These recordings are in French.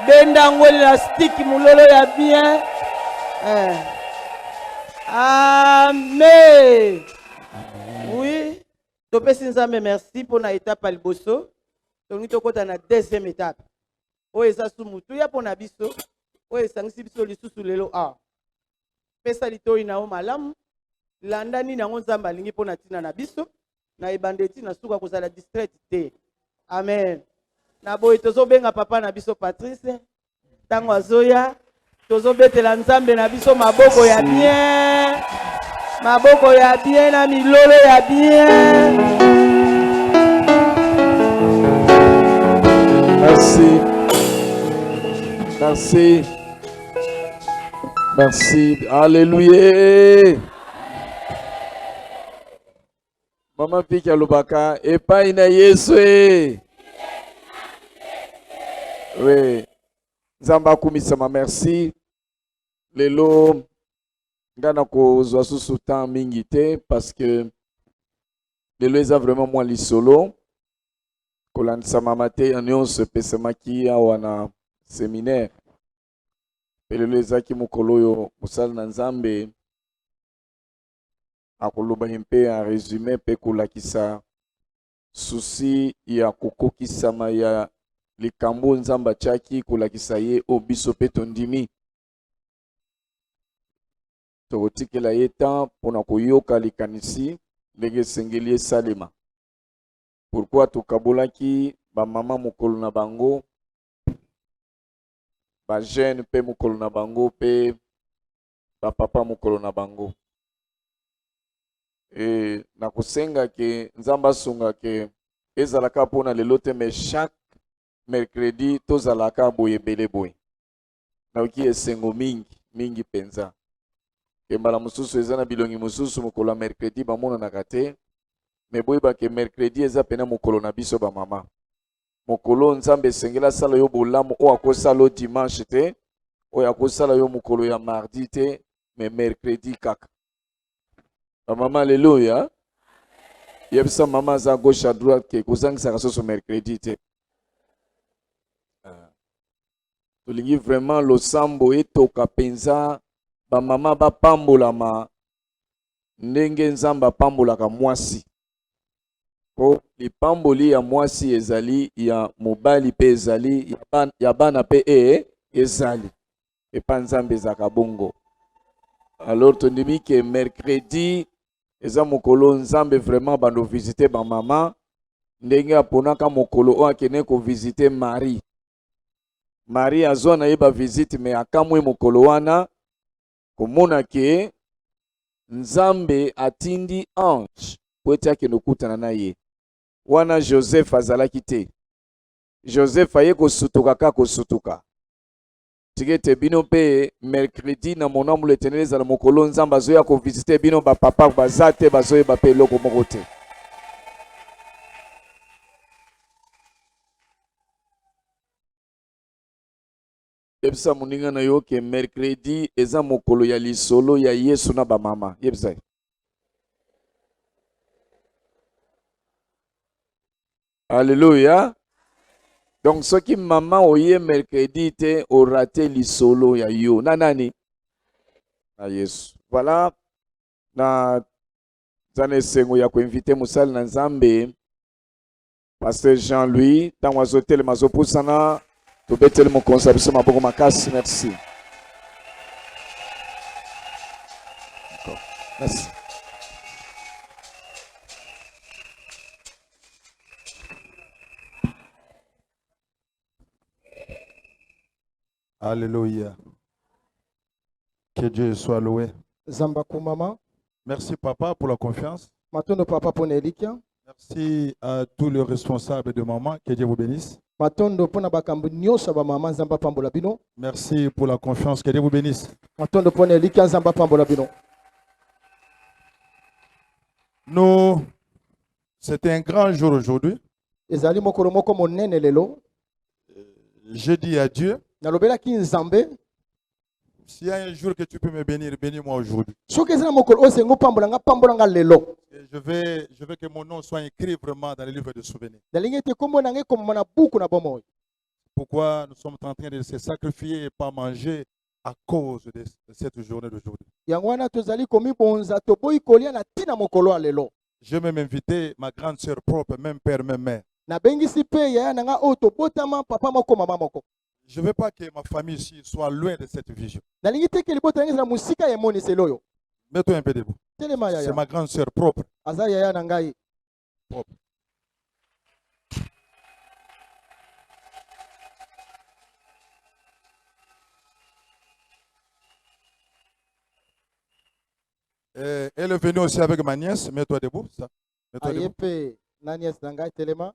benda ngoli la stick mulolo ya bien. Amen. Oui. Topesi nzambe merci pour na étape à liboso. Tongi tokota na deuxième étape. Oyo eza sumutu ya pona biso. Oyo esangisi biso lisusu lelo a. Pesa litoi na o malamu. Landani na nzambe alingi pona tina na biso. Na ebandeti na suka kozala distraite te. Amen. Na boye tozobenga papa na biso Patrice. Tango azoya. Tozobetela nzambe na biso maboko ya bien. Maboko ya bien na milolo ya bien. Merci. Merci. Merci. Alléluia. Maman Pika Lubaka. Epai na Yesu. Oui. Nzamba kumisama merci. Lelo ngana ko zwa susu temps mingi te parce que lelo eza vraiment moi lisolo. Kolandisa mama te nyonso epesamaki awa na séminaire. Lelo ezaki mokolo oyo mosala na Nzambe akoloba mpe en résumé mpe kolakisa susi ya kokokisama ya likambo Nzambe atiaki kolakisa ye o biso mpe tondimi. Tokotikela ye temps mpona koyoka likanisi ndenge esengeli esalema. Pourquoi tokabolaki bamama mokolo na bango, bajeune mpe mokolo na bango mpe bapapa mokolo na bango. E nakosenga ke Nzambe asunga ke ezalaka mpona lelo te mais chaque mercredi tozalaka boye ebele boye. Naoki esengo mingi penza. Kembala mususu eza na bilongi mususu mokolo mercredi bamonanaka te. Me boyeba ke mercredi eza pena mokolo na biso ba mama. Mokolo Nzambe esengela sala yo bolamu o akosala yo dimanche te, o akosala yo mokolo ya mardi te, me mercredi kaka. Ba mama alléluia. Yebisa mama za gauche à droite ke kozangisa kasoso mercredi te. Tolingi vraiment losambo etoka penza ba mama ba pambolama ndenge Nzambe apambolaka mwasi. Po lipamboli ya mwasi ezali ya mobali pe ezali ya bana pe ezali epa Nzambe ezaka bongo. Alors tondimi ke mercredi eza mokolo Nzambe vraiment bando visiter ba mama ndenge aponaka mokolo o akene ko visiter Marie. Marie azwa na ye ba visite me akamwe mokolo wana komona ke Nzambe atindi ange po ete akende okutana na ye. Wana Joseph azalaki te. Joseph aye kosutuka kaka kosutuka. Tigete bino pe mercredi na mon âme l'Éternel ezala mokolo Nzambe azoya ko visiter bino ba papa baza te bazoyeba pe eloko moko te. Yebisa moninga na yo ke mercredi eza mokolo ya lisolo ya Yesu na ba mama. Yebisa. Alléluia. Donc ce qui maman oye mercredi te o raté lisolo ya yo. Nanani? Na Yesu. Voilà. Na zane sengo ya ko inviter musali na Nzambe. Pasteur Jean-Louis, dans wazotel mazopusana, to betel mon conservation maboko makasi, merci. Merci. Alléluia. Que Dieu soit loué. Zambaku mama. Merci papa pour la confiance. Matondo papa pona elikia. Merci à tous les responsables de maman. Que Dieu vous bénisse. Matondo pona bakambu nyosa ba mama Nzamba pambola bino. Merci pour la confiance. Que Dieu vous bénisse. Matondo pona elikia Nzamba pambola bino. Nous, c'est un grand jour aujourd'hui. Ezali mokolo moko monene lelo. Je dis à Dieu. Nalobela ki Nzambe. S'il y a un jour que tu peux me bénir, bénis-moi aujourd'hui. Je veux que mon nom soit écrit vraiment dans les livres de souvenirs. pourquoi nous sommes en train de se sacrifier et pas manger à cause de cette journée d'aujourd'hui. yango wana tozali komibonza toboyi kolia na ntina mokolo ya lelo. Je vais même inviter ma grande sœur propre, même père, même mère. nabengisi mpe yaya na nga oyo tobotama papa moko mama moko. Je ne veux pas que ma famille ici soit loin de cette vision. nalingi te ke libota na ngai ezala mosika ya emoniseli oyo. Mets-toi un peu debout. telema C'est yaya ma grande sœur propre. aza yaya na ngai. Propre. Elle est venue aussi avec ma nièce. Mets-toi debout. Ça. Mets-toi aye debout. mpe na niese na ngai telema.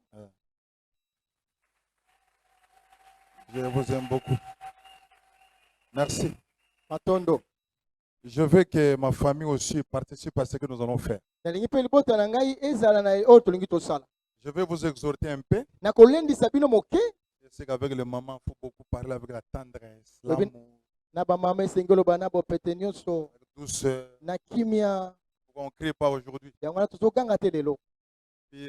Je vous aime beaucoup. Merci. matondo. Je veux que ma famille aussi participe à ce que nous allons faire. nalingi mpe libota na ngai ezala na oyo tolingi tosala. Je vais vous exhorter un peu. nakolendisa bino moke. Je sais qu'avec le maman, il faut beaucoup parler avec la tendresse, Oui, oui. l'amour, na bamama esengi oloba na bopete nyonso la douceur. na kimia. On ne crie pas aujourd'hui. yango wana tozoganga te lelo. Puis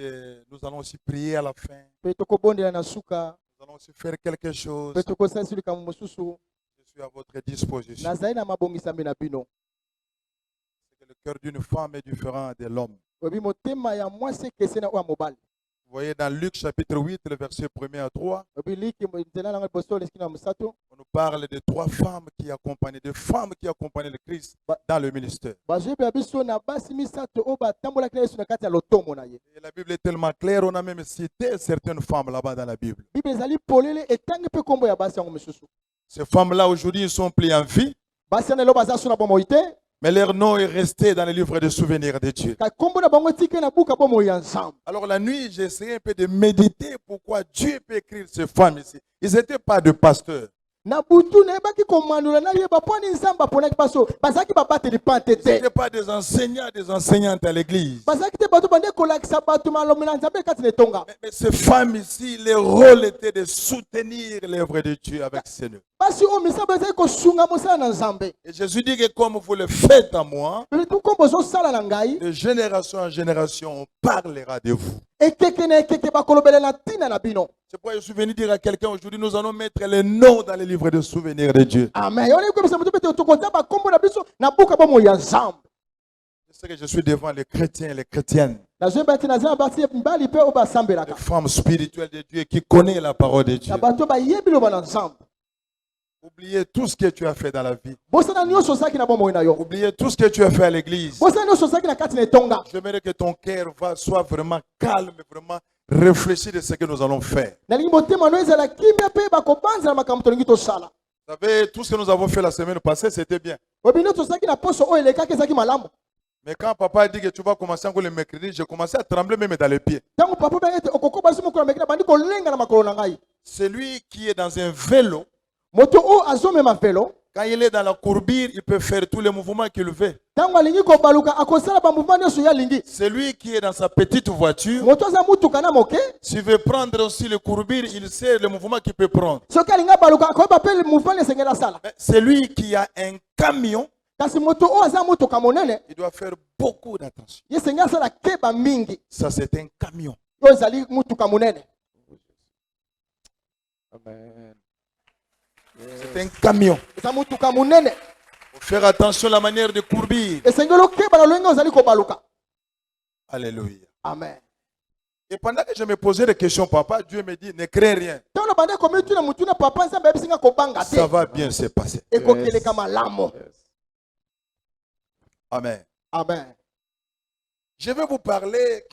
nous allons aussi prier à la fin. mpe tokobondela na suka. Nous allons aussi faire quelque chose. mpe tokosala likambo mosusu. Je suis à votre disposition. nazali na mabongisambi na bino. C'est que le cœur d'une femme est différent de l'homme. oyebi motema ya mwasi ekese na oyo ya mobali. Vous voyez dans Luc chapitre 8, le verset 1er à 3, oyebi liki nzela na ngai liboso lesiki na mosato. on nous parle de trois femmes qui accompagnaient, des femmes qui accompagnaient le Christ dans le ministère. bazoyebela biso na basi misato oyo batambolaki na yesu na kati ya lotomo na ye. Et la Bible est tellement claire, on a même cité certaines femmes là-bas dans la Bible. bible ezali polele etangi mpe nkombo ya basi yango misusu. Ces femmes-là, aujourd'hui, ils sont pris en vie, basi wana elo baza so na bomoi te. mais leur nom est resté dans le livre de souvenirs de Dieu. ka nkombo na bango etikali na buka bomoi ya nzambe. Alors la nuit, j'ai essayé un peu de méditer pourquoi Dieu peut écrire ces femmes ici. Ils n'étaient pas de pasteurs. na butu nayebaki komanula nayeba mpo ni nzambe aponaki baso bazalaki babateli pante Ils te. n'étaient pas des enseignants, des enseignantes à l'église. bazalaki te bato bande kolakisa bato malobi na nzambe kati na etonga. Mais ces femmes ici, leur rôle était de soutenir l'œuvre de Dieu avec ses nœuds. basi oyo misala ezali kosunga mosala na nzambe. Et Jésus dit que comme vous le faites à moi, nkombo ozosala na ngai de génération en génération, on parlera de vous. ekeke na ekeke bakolobela na ntina na bino. C'est pourquoi je suis venu dire à quelqu'un aujourd'hui, nous allons mettre les noms dans les livres de souvenirs de Dieu. amen yona ekwebisa moto pete tokota bakombo na biso na buka bomoi ya nzambe. Je sais que je suis devant les chrétiens et les chrétiennes, nazoyeba te naza na basi mibali mpe oyo les basambelaka femmes spirituelles de Dieu qui connaissent la parole de Dieu. na bato oyo bayebi loba na nzambe. Oubliez tout ce que tu as fait dans la vie. bosana nyonso osalaki na bomoi na yo. Oubliez tout ce que tu as fait à l'église. bosana nyonso osalaki na kati na etonga. J'aimerais que ton cœur soit vraiment calme, vraiment réfléchi de ce que nous allons faire. nalingi motema no ezala kimia mpe bakobanzela makambo tolingi tosala. Vous savez, tout ce que nous avons fait la semaine passée, c'était bien. oyebi nde tosalaki na poso oyo elekaki ezalaki malamu. Mais quand papa a dit que tu vas commencer encore le mercredi, j'ai commencé à trembler même dans les pieds. ntango papa obengi ete okokoba biso mokolo mekina bandi kolenga na makolo na ngai. Celui qui est dans un vélo, moto oyo azomema velo quand il est dans la courbure, il peut faire tous les mouvements qu'il veut. ntango alingi kobaluka akosala bamouvement nyonso ye alingi. Celui qui est dans sa petite voiture, moto aza mutuka na moke s'il veut prendre aussi le courbure, il sait le mouvement qu'il peut prendre. soki alingi abaluka akoyeba mpe mouvement esengeli asala. Mais celui qui a un camion, kasi moto oyo aza mutuka monene il doit faire beaucoup d'attention. ye esengeli asala keba mingi. Ça, c'est un camion. oyo ezali mutuka monene. Amen. C'est un camion. eza mutuka monene. Il faut faire attention à la manière de courbure. esengeli okeba na lolenge ozali kobaluka. Alléluia. amen. Et pendant que je me posais des questions, papa, Dieu me dit, ne crains rien. ntango nabandi komituna mutu na papa nzambe ayebisinga kobanga te. Ça va bien se passer. ekokeleka malamu. Amen. amen. Je vais vous parler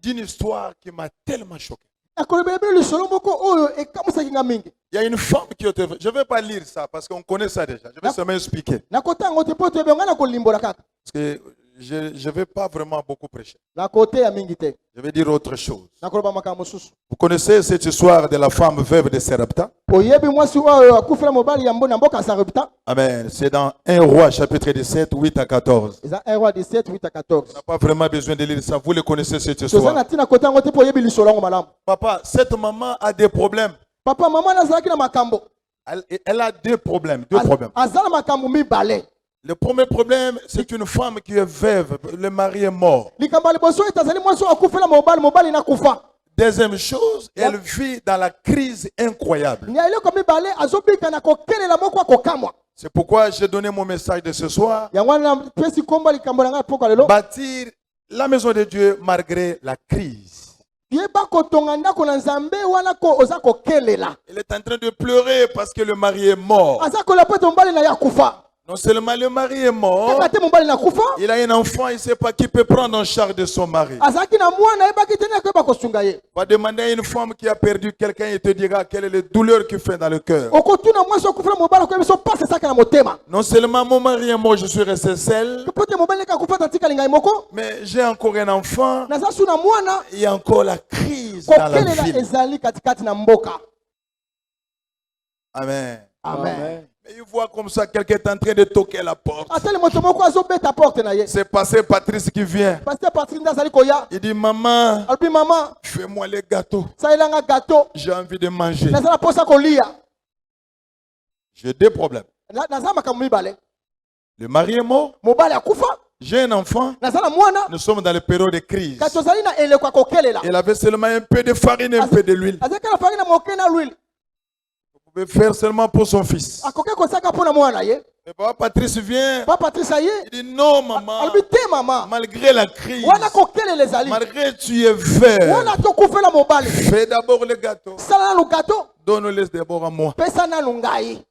d'une histoire qui m'a tellement choqué. nakolobela bino lisolo moko oyo ekamusaki nga mingi. Il y a une femme qui était... Je ne vais pas lire ça parce qu'on connaît ça déjà. Je vais seulement expliquer. nakota yango te mpo toyebi nga na kolimbola kaka. Parce que je ne vais pas vraiment beaucoup prêcher. nakoteya mingi te. Je vais dire autre chose. nakoloba makambo mosusu. Vous connaissez cette histoire de la femme veuve de Sarepta? oyebi mwasi oyo akufela mobali ya na mboka ya Sarepta. Amen. C'est dans 1 Roi chapitre 17, 8 à 14. eza 1 roi 17 8 à 14. On n'a pas vraiment besoin de lire ça. Vous le connaissez cette toza histoire. na ntina kota yango te mpo oyebi lisolo yango malamu. Papa, cette maman a des problèmes. papa mama nazalaki na makambo. Elle a deux problèmes. Deux problèmes. aza na makambo mibale. Le premier problème, c'est une femme qui est veuve. Le mari est mort. likambo ya liboso ete azali mwasi oyo akufela mobali nakufa. Deuxième chose, elle vit dans la crise incroyable. Ni eloko mibale azobika na kokelela moko akokamwa. C'est pourquoi j'ai donné mon message de ce soir. Yango na pesi komba likambo na ngai poko lelo. Bâtir la maison de Dieu malgré la crise. Yeba kotonga ndako na Nzambe wana ko oza kokelela. Elle est en train de pleurer parce que le mari est mort. Aza kola poto mbali na ya kufa. Non seulement le mari est mort, Kaka te mbali na kufa. il a un enfant, il ne sait pas qui peut prendre en charge de son mari. Azaki na mwana yeba kitena ko ba kosunga ye. Va demander à une femme qui a perdu quelqu'un et te dira quelle est la douleur qu'il fait dans le cœur. Okotuna mwaso kufa mobala ko biso passe saka na motema. Non seulement mon mari est mort, je suis resté seul, Pote mobali ka kufa tatika lingai moko. mais j'ai encore un enfant. Naza suna mwana Il y a encore la crise dans la kokelela ville. ezali katikati na mboka. Amen. Amen. Mais il voit comme ça quelqu'un est en train de toquer à la porte. Atele moto moko azobeta porte na ye. C'est pasteur Patrice qui vient. Pasteur Patrick ndazali koya. Il dit, maman, Albi mama, fais-moi les gâteaux. ça elanga gâteau. J'ai envie de manger. Nazala posa kolia. J'ai deux problèmes. Nazala makamu mibale. Le mari est mort. Mobali akufa. J'ai un enfant. Nazala mwana. Nous sommes dans les périodes de crise. Katozali na eleko akokelela. Il avait seulement un peu de farine et un peu de l'huile. Azaka na farina moke na l'huile. Vous pouvez faire seulement pour son fils. Akoke kosaka pona mwana ye. Mais papa Patrice vient. Papa Patrice aye. Il dit non maman. Albi te mama. Malgré la crise. Wana kokelela ezali. Malgré tu es vert. Wana to kufela mobali. Fais d'abord le gâteau. Sala na gâteau. Donne-les d'abord à moi. Pesa na lungai.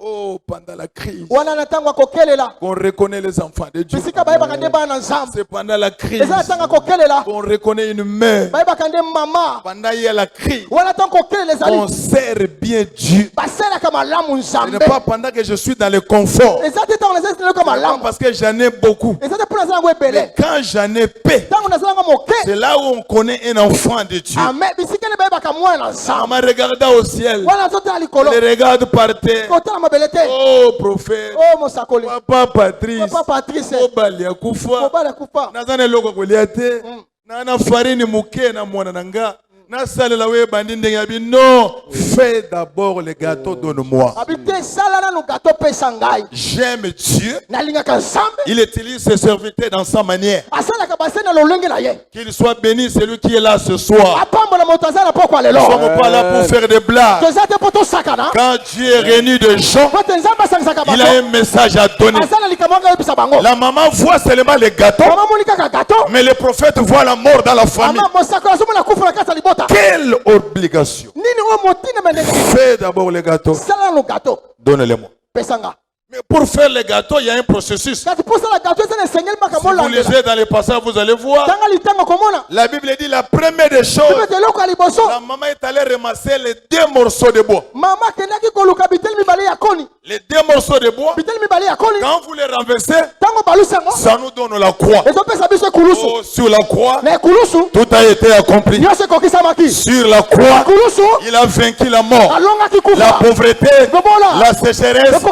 Oh, pendant la crise. Wana na tango kokelela. Qu'on reconnaît les enfants de Dieu. Bisika baye bakande bana nzambe. C'est pendant la crise Eza tanga kokelela. qu'on reconnaît une mère. Baye bakande mama. Pendant il y a la crise, Wana tango kokelela ezali. on sert bien Dieu. Basela kama lamu Ce nzambe. n'est pas pendant que je suis dans le confort. Eza te tango nazali kama Pas lamu. parce que j'en ai beaucoup. Eza te pona zala ngo Mais ebele. quand j'en ai peu, Tango nazala ngo moke. c'est là où on connaît un enfant de Dieu. Amen. Bisika ne baye bakamwa na Ça nzambe. m'a regardé au ciel. Wana zota likolo. Je les regarde par terre. Kota na mabele te. Oh, prophète. Oh mosakoli. Papa Patrice. Papa Patrice. Obali akufa. Mobali akufa. Nazana eloko kolia te. Na farine muke na mwana nanga. Na salela we bandi ndenge ya bino. Fais d'abord le gâteau, donne-moi. Abite sala na no gâteau pesa ngai. J'aime Dieu. Nalingaka nzambe. Il utilise ses serviteurs dans sa manière. Asalaka base na lolenge na ye. Qu'il soit béni celui qui est là ce soir. Apambola moto azala poko Nous ne lelo. sommes pas là pour faire des blagues. Toza te poto sakana. Quand Dieu est réuni de gens, Pote nzambe asangisaka il a bato. un message à donner. Asala likamanga yebisa bango. La maman voit seulement les gâteaux, Mama moni kaka gâteau. mais le prophète voit la mort dans la famille. Ama mosako asomo na kufa na kasa libota. Quelle obligation! Nini o motine mendenge. Fais d'abord les gâteaux, Sala no gâteau. donne-les-moi. Pesanga. Mais pour faire les gâteaux, il y a un processus. Kati posa la gâteau eza na sengeli maka Si vous mola. lisez dans les passages, vous allez voir. Tanga litango komona. La Bible dit la première des choses. Tibete loko aliboso. La maman est allée ramasser les deux morceaux de bois. Mama kendaki koluka bitel mibale ya koni. Les deux morceaux de bois, Bitel mibale ya koni. quand vous les renversez, Tango balusango. ça nous donne la croix. Ezopesa biso kulusu. Oh, sur la croix, Na kulusu. tout a été accompli. Nyose kokisamaki. Sur la croix, Kulusu. il a vaincu la mort, Alongaki la kufa. pauvreté, Bobola. la sécheresse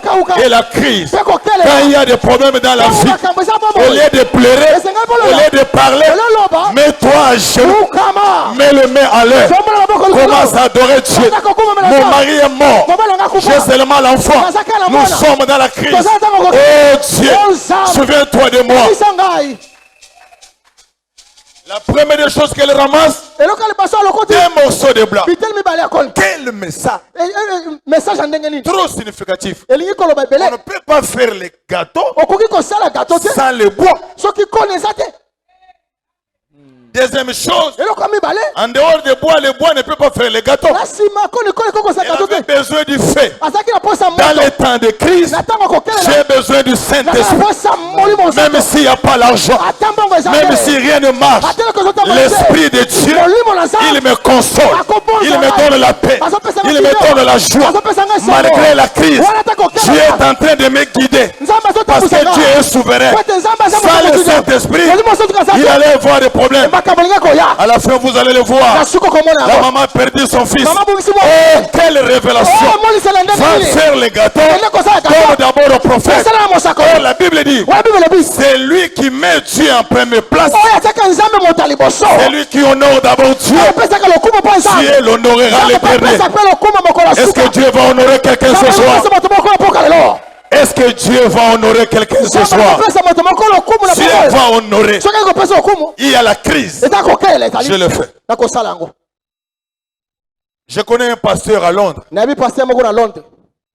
et la crise. Peko Quand kele. il y a des problèmes dans la Tango vie, bakambesa au bobo. lieu de pleurer, au lieu de parler, Ololoba. mets-toi à genoux, Ukama. mets le main à l'air, Somola maboko likolo. commence à adorer Dieu. Mon mari est mort, j'ai seulement l'enfant. Nous sommes dans la crise. Oh Dieu, souviens-toi de moi. Isangai. La première des choses qu'elle ramasse, Eloka libaso alokoti. un morceau de blanc. Bitel mibale ya koni. Quel message Message ndenge nini? trop significatif. Elingi koloba On ebele. ne peut pas faire les gâteaux Okoki kosala gâteau te. sans le bois. Soki koni eza te. Deuxième chose, Eloko mibale. en dehors des bois, le bois ne peut pas faire les gâteaux. Na sima koni kosala Elle gâteau avait te. besoin du feu. Azaki na posa Dans moto. les temps de crise, Na tango kokelela. j'ai besoin du Na Saint-Esprit. posa molimo Même nzambe. s'il n'y a pas l'argent, Ata mbongo eza même te. si rien ne marche, Atele kozotamba te. l'Esprit de Dieu, Molimo na nzambe. il me console, il me donne la paix, il me donne la joie. Malgré la crise, Dieu est en train de me guider. Parce que Dieu est souverain. Sans le Saint-Esprit, il allait avoir des problèmes. À la fin, vous allez le voir. La maman a perdu son fils. Oh, quelle révélation! Va faire les gâteaux. Donne d'abord au prophète. Oh, la Bible dit, c'est lui qui met Dieu en première place. C'est lui qui honore d'abord Dieu. Dieu l'honorera l'éternel. Est-ce que Dieu va honorer quelqu'un ce soir? Est-ce que Dieu va honorer quelqu'un ce soir? Dieu va honorer. Il y a la crise. Je le fais. Je connais un pasteur à Londres. nayebi pasteur moko na Londres.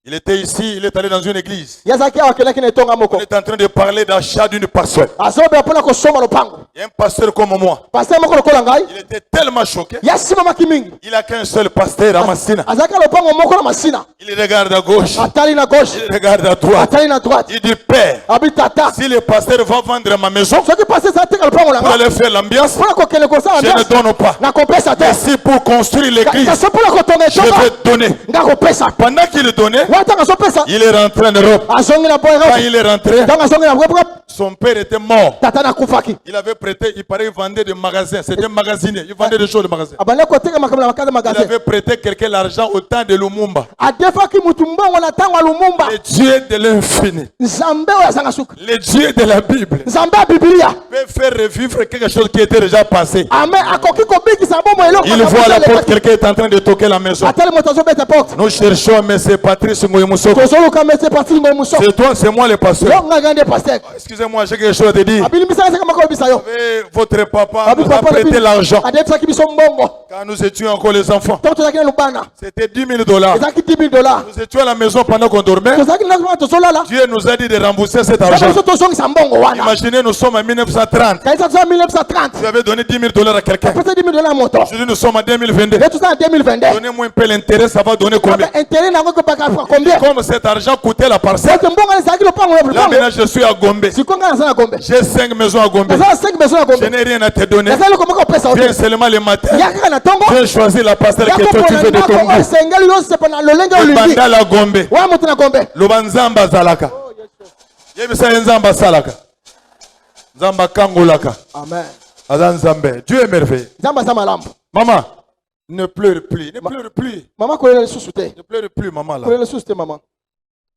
Il était ici, il est allé dans une église. Yazaki awa kelaki na etonga On moko. est en train de parler d'achat d'une parcelle. Azobe apona ko soma lopango. Il y a un pasteur comme moi. Pasteur moko lokola ngai. Il était tellement choqué. Yasima makimingi. Il n'a qu'un seul pasteur à Massina. Azaka lopango moko na masina. Il regarde à gauche. Atali na gauche. Il regarde à droite. Atali na droite. Il dit, Père, Abitata. si le pasteur va vendre ma maison Soki pasteur sa teka lopango na pour ngai. aller faire l'ambiance, Pona ko kele ko sa je ne ambiance. donne pas. Na kopesa te. Mais si pour construire l'église, Kaso pona ko tonga je vais etonga. donner. Nga kopesa. Pendant qu'il donnait, Wata ka sopesa. il est rentré en Europe. Azongi na boy Quand rapi. il est rentré, Donc azongi na boy. son père était mort. Tata na kufaki. Il avait prêté, il paraît, il vendait des magasins. C'était un magasinier. Il vendait des choses de magasin. Abane ko teka makamela makada Il magasin. avait prêté quelqu'un l'argent au temps de Lumumba. Adefaki mutu mbongo na tango Lumumba. Le Dieu de l'infini, Nzambe oyo azanga suka. le Dieu de la Bible, Nzambe ya Biblia. peut faire revivre quelque chose qui était déjà passé. Amen. Akoki kobikisa bomo eloko. Il voit à la porte, quelqu'un est en train de toquer la maison. Atali moto azobeta porte. Nous cherchons M. Patrice Ngoyemusoko. Tozoluka mese parti ngo muso. C'est toi, c'est moi le pasteur. Yo nga gande pasteur. Excusez-moi, j'ai quelque chose à te dire. Abili misala seka makolo bisayo. Votre papa Abi nous a papa prêté l'argent Adefaki biso mbongo. quand nous étions encore les enfants. Tant tozaki na lubana. C'était $10,000. Ezaki $10,000. Nous étions à la maison pendant qu'on dormait. Tozaki na lubana tozolala. Dieu nous a dit de rembourser cet Sasa argent. biso tozongisa mbongo wana. Imaginez, nous sommes en 1930. Kaisa tsa 1930. Tu avais donné $10,000 à quelqu'un. Pesa $10,000 à moto. Aujourd'hui, nous sommes en 2022. Et tout ça en 2022. Donnez-moi un peu l'intérêt, ça va donner combien? Intérêt na ngoko paka combien? Comme cet argent coûtait la parcelle, C'est mbongo ezaki lopango là lopango. maintenant je suis à Gombe. Sikonga na sana Gombe. J'ai 5 maisons à Gombe. Sasa 5 maisons na Je Gombe. n'ai rien à te donner. Sasa loko moko pesa Viens ote. seulement le matin. Yaka na tongo. Viens choisir la parcelle que toi tu veux de ton goût. Sengeli yo sepana lolenge Le olingi. bandala Gombe. Wa mutu na Gombe. Lobanzamba zalaka. Yebisa nzamba salaka. Nzamba kangolaka. Amen. Azan Nzambe. Dieu est merveilleux. Nzamba za malambo. Maman, ne pleure plus. Ne pleure plus. Mama kolela lisusu te. Ne pleure plus, maman là. Kolela lisusu te mama.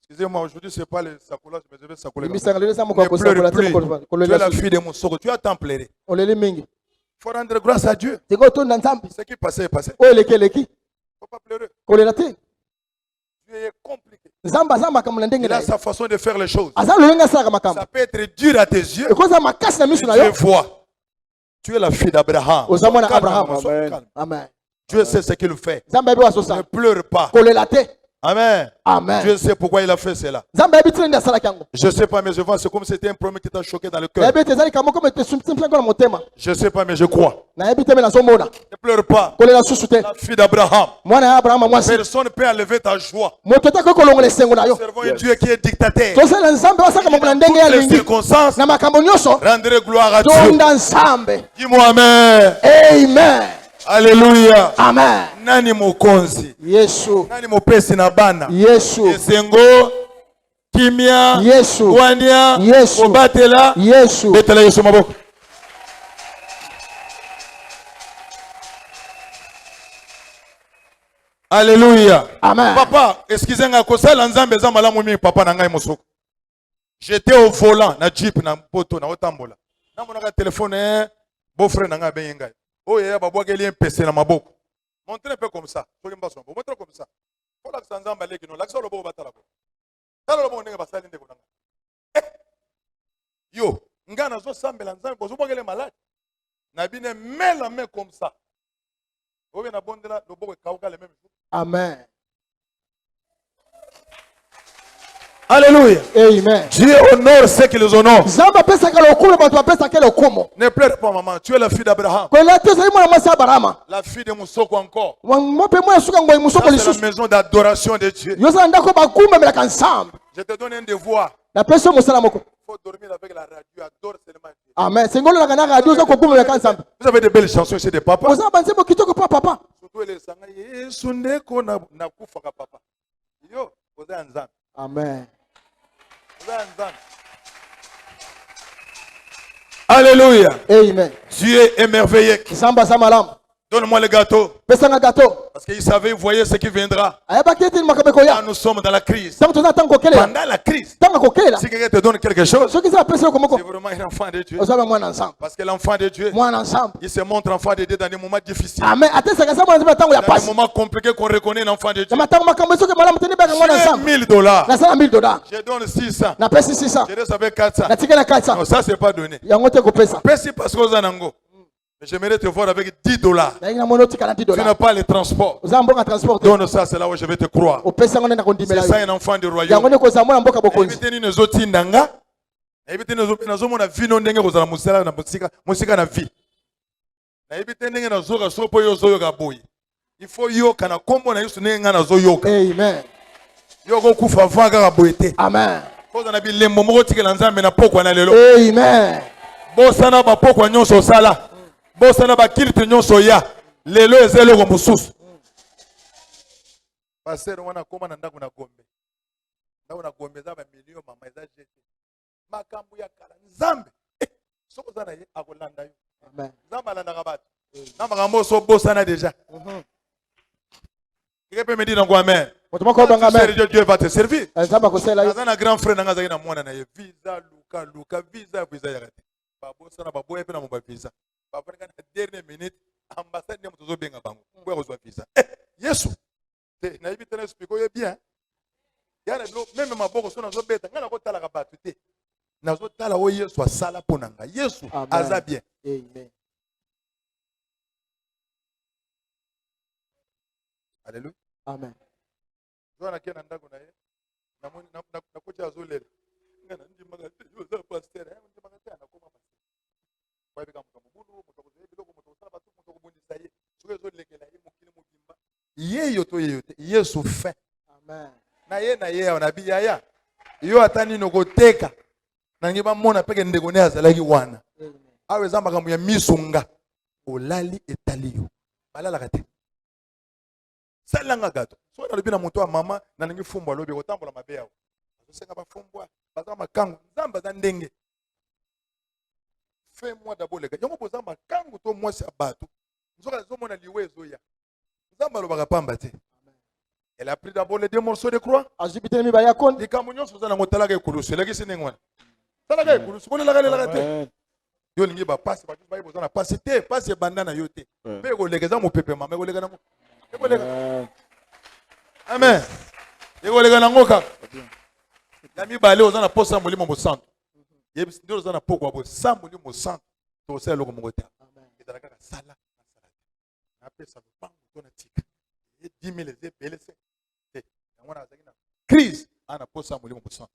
Excusez-moi, aujourd'hui c'est pas le sacoulage, mais je vais sacoler. Misanga lele samu Ne kwa kosa pleure kola te plus. kola Tu es kolela la lisusu. fille de mon sort. Tu as tant pleuré. Olele mingi. Il faut rendre grâce à Dieu. Tiko to na nzambi. Ce qui passait est passé. O eleki. Il ne faut pas pleurer. Kolela te. Dieu est compliqué. Nzamba za makamula ndenge Il a na. sa façon de faire les choses. Aza lolenga sala makambo. Ça peut être dur à tes yeux. Ekoza makasi na misu na Dieu yo. voit. Tu es la fille d'Abraham. Ozamona Calme, Abraham. maman, sois Amen. calme. Amen. Dieu sait ce qu'il fait. Nzamba ebi Ne wasosa. pleure pas. Kolela te. Amen. Amen. Dieu sait pourquoi il a fait cela. Nzamba ebi tinde sala kango. Je ne sais pas, mais je vois, c'est comme si c'était un premier qui t'a choqué dans le cœur. Ebi tezali kamo comme te sumtsimsa kwa motema. Je ne sais pas, mais je crois. Na ebi teme na somona. Ne pleure pas. Kolela susu te. La fille d'Abraham. Mwana ya Abraham mwasi. Personne ne peut enlever ta joie. Moto ta ko kolongola sengo na Nous yo. servons un Dieu qui est dictateur. Tosala nzambe wasaka mambo na ndenge ya Toutes les lingi. circonstances, Na makambo nyonso. rendez gloire à Dieu. Tonda nzambe. Dis-moi Amen. Amen. Alléluia. Amen. Nani mokonzi. Yesu. Nani mopesi na bana. Yesu. Esengo. Kimia. Yesu. Wanya. Yesu. Obatela. Yesu. Betela Yesu maboko. Alléluia. Amen. Papa, excusez-moi, kosala nzambe za malamu mingi papa na ngai mosoko. J'étais au volant na jeep na poto na otambola. Na monaka téléphone beau-frère na ngai benye ngai. Oh yeah, babwageli un PC na maboko. Montrez un peu comme ça. Soki mbaso. Montrez comme ça. Faut la nzamba leki no. La so lobo batala ko. Tala lobo ndenge basali ndeko nanga. Yo, ngana zo sambela nzambe bozo bwagele malade. Na bine mets la main comme ça. Obe na bondela lobo kauka le même jour. Amen. Alléluia. Amen. Dieu honore ceux qui les honorent. Nzambe apesa kala okumu bato apesa kala okumu. Ne pleure pas, maman. Tu es la fille d'Abraham. Kolela te zali mwana mwasi Abraham. La fille de Moussoko encore. Mope mwana suka ngoyi musoko Ça, c'est lisusu. la maison d'adoration de Dieu. Yo sala ndako bakumba melaka nzambe. Je te donne un devoir. Na pesa mosala moko. Il faut dormir avec la radio. Adore seulement Dieu. Amen. Sengolo la kana radio za kokumba melaka nzambe. Vous avez de belles chansons chez des papas. Oza banzemo kitoko pa papa. Surtout les sanga. Yesu ndeko na kufaka papa. Yo, vous êtes nzambe. Amen. Vous êtes nzambe. Alléluia. Amen. Dieu est merveilleux. Nzamba za malamu. Donne-moi le gâteau. Pesa nga gato. Parce qu'il savait, il voyait ce qui viendra. Ayaba kiti makabeko Quand ya. nous sommes dans la crise. Tango toza tango kokela. Pendant la crise. Tango kokela. Si quelqu'un te donne quelque chose, Soki za pesa ko moko. c'est vraiment un enfant de Dieu. Oza mwana nzambe. Parce que l'enfant de Dieu, Mwana nzambe. il se montre enfant de Dieu dans des moments difficiles. Amen. Atesa kasa mwana nzambe tango ya Dans des pasi. moments compliqués qu'on reconnaît l'enfant de Dieu. Na matango makambo soki malamu teni baka mwana J'ai nzambe. $1000. Na sala $1000. Je donne 600. Na pesa 600. Je laisse avec 400. Na tika na 400. Non, ça, c'est pas donné. Yango te ko pesa. Pesi parce que vous en avez. Mais j'aimerais te voir avec $10. nalingi namoni otikala Tu n'as $10 pas les transports. oza mboka transport Donne ça, c'est là où je vais te croire. opesa ngo nde C'est nakondimela ça yo un enfant du yango royaume. nde kozala mwana mboka bokonzi Nayebi te nini ozotinda nga. Nayebi te nazomona vino ndenge kozala mosala na mosika na vie. Nayebi te ndenge nazoyoka so mpo yo ozoyoka boye. Il faut yoka na kombo na Yesu ndenge nga nazoyoka. amen Yo kokufa avant kaka boye te. amen Koza na bilembo moko tikela Nzambe na pokwa na lelo. amen Bosana ba pokwa nyonso osala. Bosana ba kirite nyonso ya. Lelo eza eloko mosusu. Pasteur wana koma na ndako na Gombe. Ndako na Gombe za ba million mama eza jete. Makambo ya kala Nzambe. Soko za na ye akolanda yo. amen Nzambe alandaka bato. Na makambo so bosana déjà. Quelqu'un peut me dire donc amen. moto moko obanga Frère amen Dieu va te servir. nzambe akosala yo Nazana grand frère nanga zaki na mwana na ye visa luka visa ya kate. Babosana baboye pe na mo ba visa. Bafanaka na dernière minute ambassade ne motozo benga bango. Kwa kozwa visa. Yesu. Te na ibite na explique yo bien. Ya na bilo même maboko so nazo beta ngana ko tala ka batu te. Nazo tala o Yesu asala ponanga. Yesu Amen. aza bien. amen Alléluia. amen Joana kena ndako na ye. Na kocha azolela. Ngana ndimaka te yo za pasteur. Ndimaka te anakoma pasteur. Kwa hivyo kama mbulu mtokozo biloko mtokosala batu mtokobundisa ye. Soki ezolekela ye mokili mobimba. Yeyo to yeyo te. Yesu fin. amen Na ye na biyaya. Yo atani no koteka. Na ngiba mona peke ndeko ne azalaki wana. Awe eza makambo ya misunga. Olali etaliyo. Balala kate. Salanga gato. So na lobi na moto wa mama na ngi fumbwa lobi kotambola mabe yawo. Azosenga ba fumbwa, baza makango, Nzamba za ndenge. Fais-moi d'abord les gars. Yongo boza makango to mwasi abatu. Nzoka zomona liwe ezoya. Nzamba lo bakapamba te. Elle a pris d'abord les 2 morceaux de croix. azibiteli mibale ya konde Likambo nyonso za nango talaka ekulusu. Elaki sinenge wana. Talaka ekulusu. Kone laka lelaka te. Yo lingi ba passe ba ba boza na passe te, passe bandana yo te. Pe ko lekeza mo pepe mama ko leka nango. Ko leka. Amen. Eko leka nango kaka. Na mibale oza na posa molimo mosanto. Yebi ndio oza na pokwa bo sa molimo mosanto. To sala loko moko te. Ezala kaka sala na sala. Na pesa lupango to na tika. Ye 10,000 ezebelese. Te. Yango na azaki na crise ana posa molimo mosanto.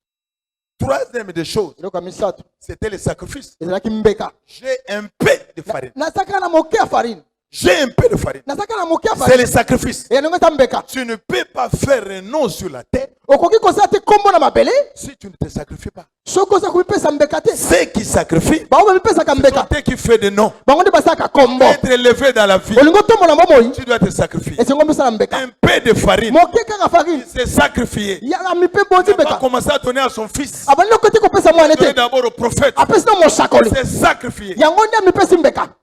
Troisième des choses, eloko ya misato c'était le sacrifice. ezalaki mbeka J'ai un peu de farine. nazalaka na moke ya farine J'ai un peu de farine. nazalaka na moke ya C'est le farine sacrifice. yango eza mbeka Tu ne peux pas faire un nom sur la terre okoki kosala te kombo na mabele si tu ne te sacrifies pas. soki oza komipesa mbeka te Ceux qui sacrifient, bango bamipesaka c'est mbeka toi qui fait des noms. bango nde basalaka kombo Être élevé dans la vie, olingi otombola bomoi tu dois te sacrifier. esengo misala mbeka Un peu de farine, moke kaka farine c'est sacrifié. ya mipe bonzi Il va mbeka commencer à donner à son fils. abandi okoti kopesa mwana Donner te d'abord au prophète. apesi na mosakoli C'est sacrifié. yango nde amipesi mbeka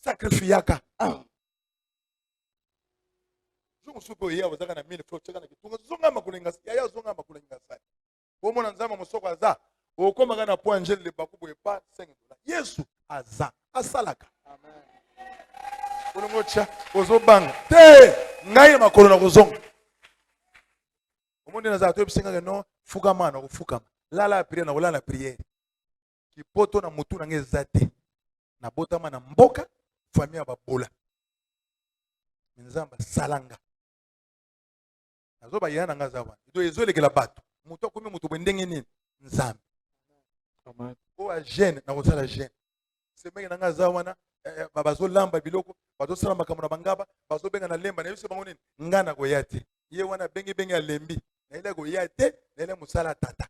Sacrifiaka. Musupo ya wazaka na 1000 francs chaka na kitunga zonga makulenga ya zonga makulenga sai bomona nzama musoko aza okoma kana po angel le bakubo epa $5. Yesu aza asalaka amen olongocha ozobanga te ngai makolo na kozonga omonde na za to bisinga no fukama na kufukama lala prière na kolala prière kipoto na mutu na ngezate na botama na mboka famille ya babola nzamba salanga azoba yana nga zawa ndo ezolekela bato mutu akomi mutu bwendenge nini Nzambe amen o a jeune na kosala jeune semenge na nga zawa na bazolamba biloko bazosala makambo na bangaba bazobenga na lemba na yesu bango nini nga na koya te ye wana bengi alembi na ile koya te na ile musala tata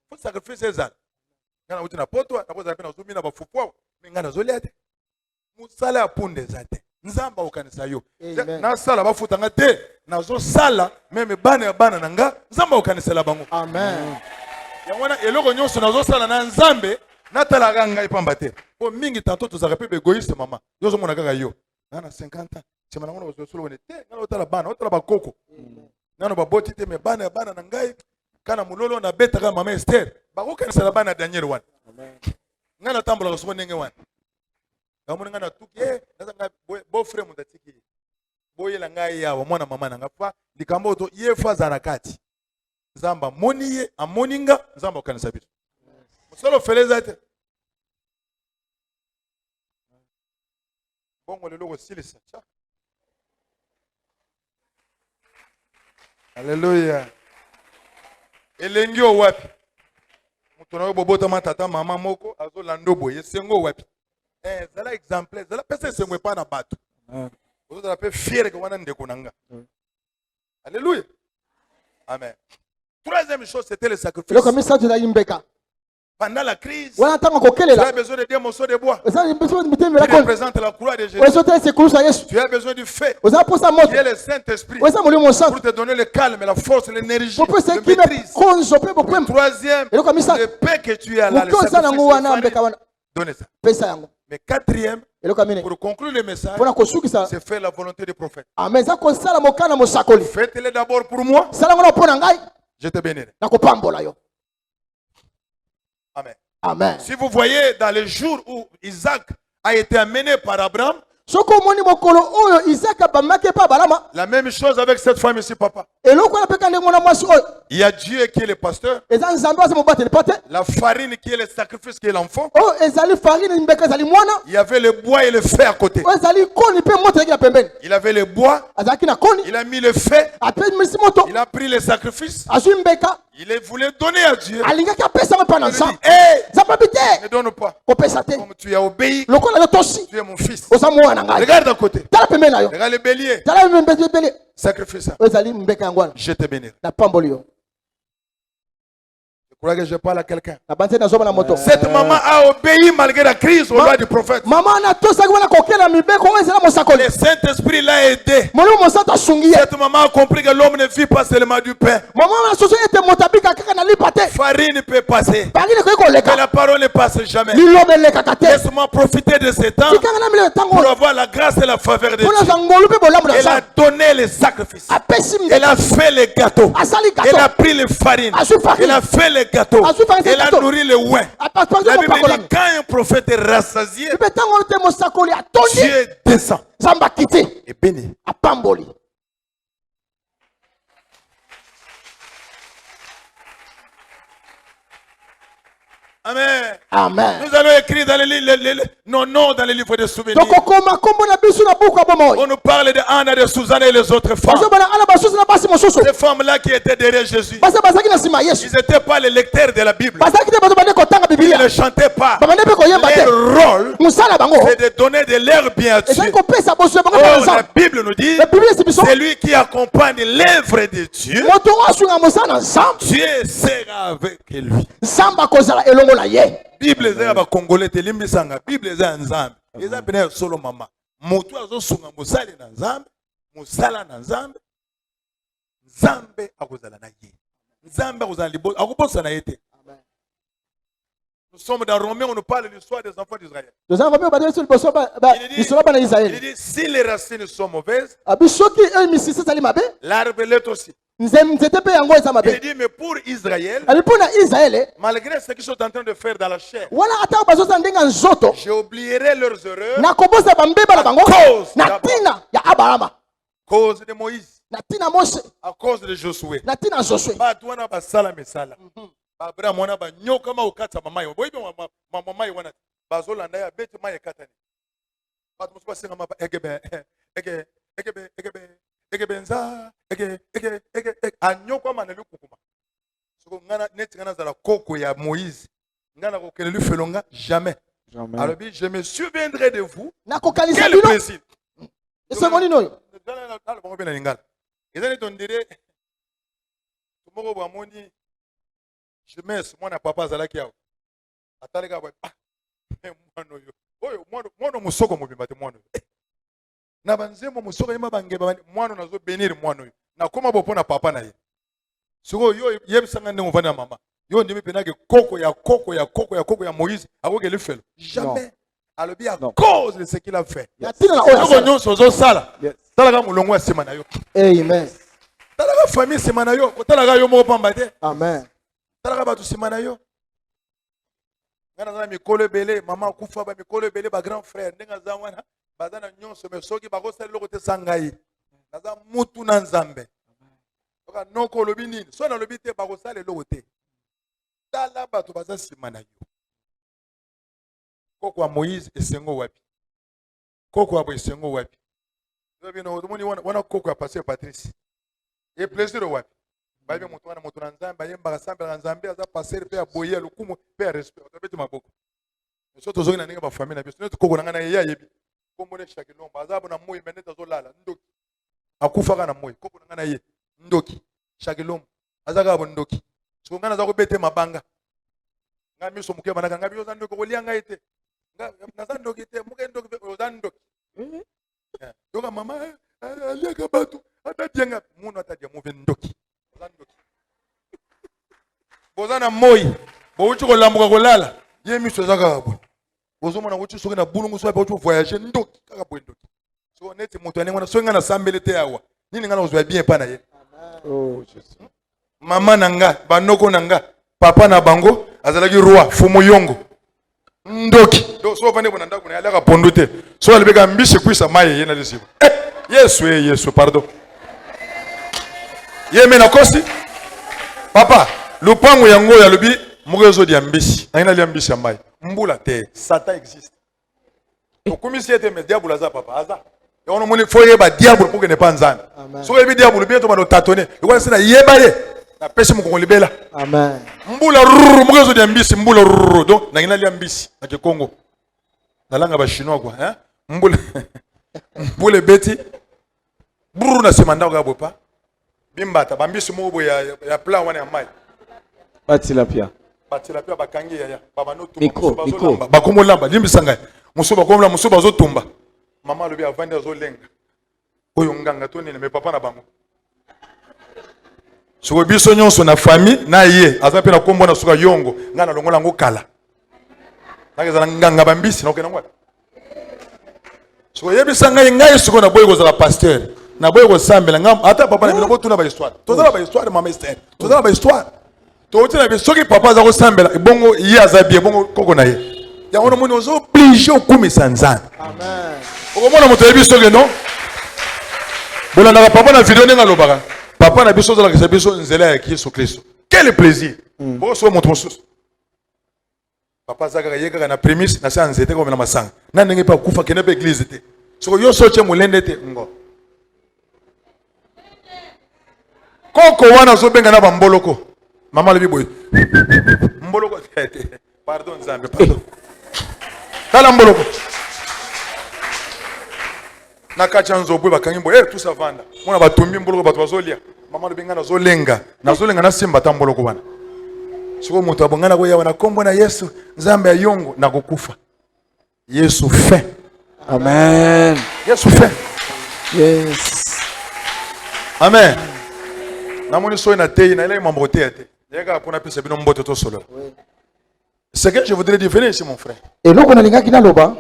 fo sacrifice ezala nga na uti na poto na kozala pe na zomina bafupwa nga na zolia te musala ya punde ezate Nzamba okanisa yo na sala bafutanga te nazo sala meme bana ya bana nanga Nzamba okanisela bango amen yangwana eloko nyonso nazo sala na Nzambe natalaka ngai pamba te po mingi tanto tozaka pe egoïste mama yozo mona kaka yo na 50 ans chema nango bozo solo ne te ngalo tala bana otala bakoko nano baboti te me bana ya bana na ngai kana mulolo na betaka mama Esther bakokanisela bana Daniel wana amen ngana tambola ko so ndenge wana ngamona ngana tuki nazanga bo frère mutatiki boyela ngai yawa mwana mama nanga fa likambo to ye fa za nakati Nzamba moni ye amoninga Nzamba okanisa biso musolo feleza te Bongo lelo kosilisa. Alléluia. Elengi o wapi? Mutu na bobota matata mama moko azolanda boye sengo wapi? Zala exemplaire, zala pesa sengo pa na bato. Vous avez fait fier que wana ndeko nanga. Alléluia. Amen. Troisième chose, c'était le sacrifice. Pendant la crise, tu as besoin de deux morceaux de bois qui représentent la croix de Jésus. Tu as besoin du feu, qui est le Saint-Esprit, pour te donner le calme, la force, l'énergie, le maîtrise. Troisième, le paix que tu as là, le sacrifice. Donnez ça. Mais quatrième, pour conclure le message, c'est faire la volonté du prophète. Faites-le d'abord pour moi. Je te bénirai. Amen. Amen. Si vous voyez dans les jours où Isaac a été amené par Abraham, la même chose avec cette femme ici, papa. Il y a Dieu qui est le pasteur, la farine qui est le sacrifice qui est l'enfant. Il y avait le bois et le feu à côté. Il avait le bois, il a mis le feu, il a pris le sacrifice, il voulait donner à Dieu. Il dit, ne donne pas. Comme tu as obéi, tu es mon fils. Regarde à côté. Regarde le bélier. Sacrifice ça. Je te bénirai. Je crois que je parle à quelqu'un. Cette maman a obéi malgré la crise au loi du prophète. Le Saint-Esprit l'a aidé. Cette maman a compris que l'homme ne vit pas seulement du pain. Farine peut passer, mais la parole ne passe jamais. Laisse-moi profiter de ce temps pour avoir la grâce et la faveur de Dieu. Elle a donné les sacrifices. Elle a fait les gâteaux. Elle a pris les farines. Elle a fait les gâteaux. Elle a nourri le ouin. La Bible dit quand un prophète est rassasié, Dieu descend et bénit. Amen. Amen. Nous allons écrire dans nos noms dans les livres de souvenirs. On nous parle de Anna, de Suzanne et les autres femmes. Ces femmes-là qui étaient derrière Jésus. Ils n'étaient pas les lecteurs de la Bible. Ils ne chantaient pas. Leur rôle, c'est de donner de l'air bien à Dieu. Oh, la Bible nous dit, c'est lui qui accompagne l'œuvre de Dieu. Dieu sera avec lui. Bible eza ba Congolais te limbisanga. Bible eza nzambe. Eza bena solo mama. Moto azosunga musali na nzambe, musala na nzambe. Nzambe akozala na ye. Nzambe akozala liboso, akobosa na yete. Nous sommes dans Romains, on nous parle de l'histoire des enfants d'Israël. Il dit si les racines sont mauvaises, l'arbre l'est aussi. Il dit mais pour Israël, malgré ce qu'ils sont en train de faire dans la chair, j'oublierai leurs erreurs à cause de Moïse, à cause de Josué. Abraham wana ba nyoka ma ukata mama yo boyibe mama yo wana bazolanda ya beti ma yakatani batu musuba singa mama ege benza anyoka ma na lukukuma soko ngana neti ngana zala koko ya Moïse ngana ko kele lufelonga jamais. Alors bi je me souviendrai de vous. Quel principe c'est mon inoyo dans le bon bien ngala ezali tondire tumoko bwa moni. Je mets mon papa zalaki yao. Ataleka ba mwana yo. Oyo mwana musoko mobimba te mwana. Na banzemo musoko yema bangeba mwana nazo bénir mwana yo. Na koma bopo na papa na ye. Soko yo yebisanga ndenge mvana mama. Yo ndimi penake koko ya Moïse akoke le felo. Jamais. Alobi à cause de ce qu'il a fait. Yo nyonso zo sala. Talaka mulongo sima na yo. Amen. Talaka famille sima na yo. Talaka yo moko pamba te. Amen. Talaka batu simana yo. Ngana za mikolo belé, maman kufa ba mikolo belé ba grand frère, ndenga za wana, bazana nyonso me soki ba ko sala loko te sangai. Naza mutu na nzambe. Toka noko lobi nini? So na lobi te ba ko sala loko te. Tala batu baza simana yo. Koko wa Moïse esengo wapi? Koko abo isengo wapi. Wana koko a passé Patrice. Et plaisir wapi. Baye mutu wana mutu na nzambe yemba kasambela na nzambe aza passer pe aboyer lukumu pe respect. Tabeti maboko. So tozongi na ninga ba famille na biso. Neto koko nanga na yeya yebi. Komone Shakilombo azabo na moyi meneta zolala ndoki. Akufaka na moyi. Koko nanga na ye ndoki. Shakilombo azaka abo ndoki. So ngana za kobete mabanga. Ngami so muke banaka ngabi yo zandoki ko lianga ite. Naza ndoki ite muke ndoki yo ndoki. Yoga mama aliaka batu atadianga muno atadia muve ndoki. Bozana moyi. Bo uchi ko lamuka ko lala. Ye miso zaka abo. Bozomona uchi soki na bulungu so ba uchi voyager ndoki kaka bo ndoki. So neti mutu anengwana so ngana sambelete yawa. Nini ngana ozwa bien pa na ye. Oh Jesus. Mama nanga, banoko nanga, papa na bango, azalaki roi, fumu yongo. Ndoki. Do so vane bonanda kuna alaka pondute. So alibeka mbishi kwisa maye yena lesibo. Yesu, pardon. Yeme na kosi. Papa, lupangu yango ya lubi mugezo dia mbishi. Na ina lia mbishi ya maye. Mbula te, Satan existe. Okumisi ete me diable za papa aza. Yono moni foye ba diable pour que ne pas nzana. So ebi diable bien to ba no tatone. Yoko sina yeba ye. Na pesi mukongo libela. Amen. Mbula ruru mugezo dia mbisi mbula ruru. Donc na ina lia mbisi na ke Congo. Na langa ba chinois quoi, hein? Mbula. Mbule beti. Bruru na semanda ga bopa. Bimbata ba mbisi mobo ya plan wana ya mai. Batilapia. Batilapia bakangi ya baba no Miko. Bakomo lamba limbisa ngai. Musuba komla musuba zo tumba. Mama lobi avanda zo lenga. Oyo nganga to nene me papa na bango. So biso nyonso na famille na ye azape na kombo na suka yongo ngana longola ngo kala. Nakeza nganga bambisi na okena ngwa. So yebisa ngai suko na boy kozala pasteur. Na boy ko sambela ngam ata papa na biloko tuna ba histoire. Tozala ba histoire mama Esther. Tozala ba histoire. To tina be soki papa za ko sambela bongo ye azabie bongo koko na ye. Ya ono moni ozo obligé okumisa nzana. Amen. Okomona moto yebiso ke non? Bolanda papa na vidéo nenga lobaka. Papa na biso za la biso nzela ya Yesu Kristo. Quel plaisir. Bo so moto mosusu. Papa zaka yeka na prémisse na sa nzete ko na masanga. Na ndenge pa kufa kene pe église te. So yo so che mulende te ngo. Koko wana so benga na bamboloko. Mama lebi boy. Mboloko tete. Pardon Zambe, pardon. Tala mboloko. Nakacha nzobwe bakangi mbo tout ça vanda. Mona batumbi mboloko bato bazolia. Mama lebi ngana zolenga. Na zolenga na simba ta mboloko bana. Siko moto abongana ko yawana kombo na Yesu, Nzambe ya yongo na kokufa. Yesu fait. Amen. Yesu fait. Yes. Amen. Namoni so na te na ile mambote ate. Yeka pona pesa bino mbote to solo. Ce que je voudrais dire, venez ici mon frère. Et donc on a linga kina loba.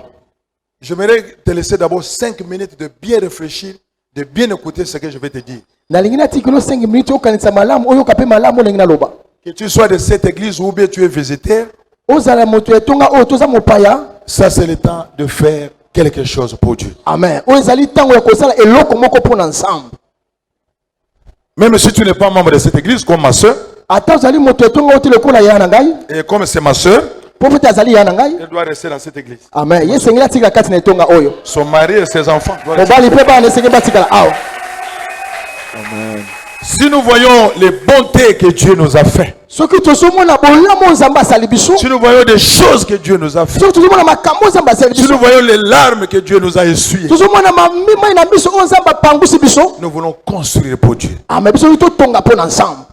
J'aimerais te laisser d'abord 5 minutes de bien réfléchir, de bien écouter ce que je vais te dire. Na lingina tikino 5 minutes o kanisa malamu oyo kape malamu lingina loba. Que tu sois de cette église ou bien tu es visitaire, Ozala moto etonga o toza mopaya. ça c'est le temps de faire quelque chose pour Dieu. Amen. Ozali tango ya kosala eloko moko pona ensemble. Même si tu n'es pas membre de cette église comme ma soeur, Ata ozali moto etonga o telekola ya na ngai. et comme c'est ma soeur, Profete azali ya na ngai. elle doit rester dans cette église. Amen. Yesengela tika kati na etonga oyo. Son mari et ses enfants doivent rester. Mobali pe ba na senge batikala awo. Amen. Si nous voyons les bontés que Dieu nous a fait, Soki tozomona bolamo nzamba asali biso. si nous voyons des choses que Dieu nous a fait, Soki tozomona makambo nzamba asali si biso. nous voyons les larmes que Dieu nous a essuyées, Tozomona mamima na biso o nzamba pangusi biso. nous voulons construire pour Dieu. Amen. Biso to tonga pona ensemble.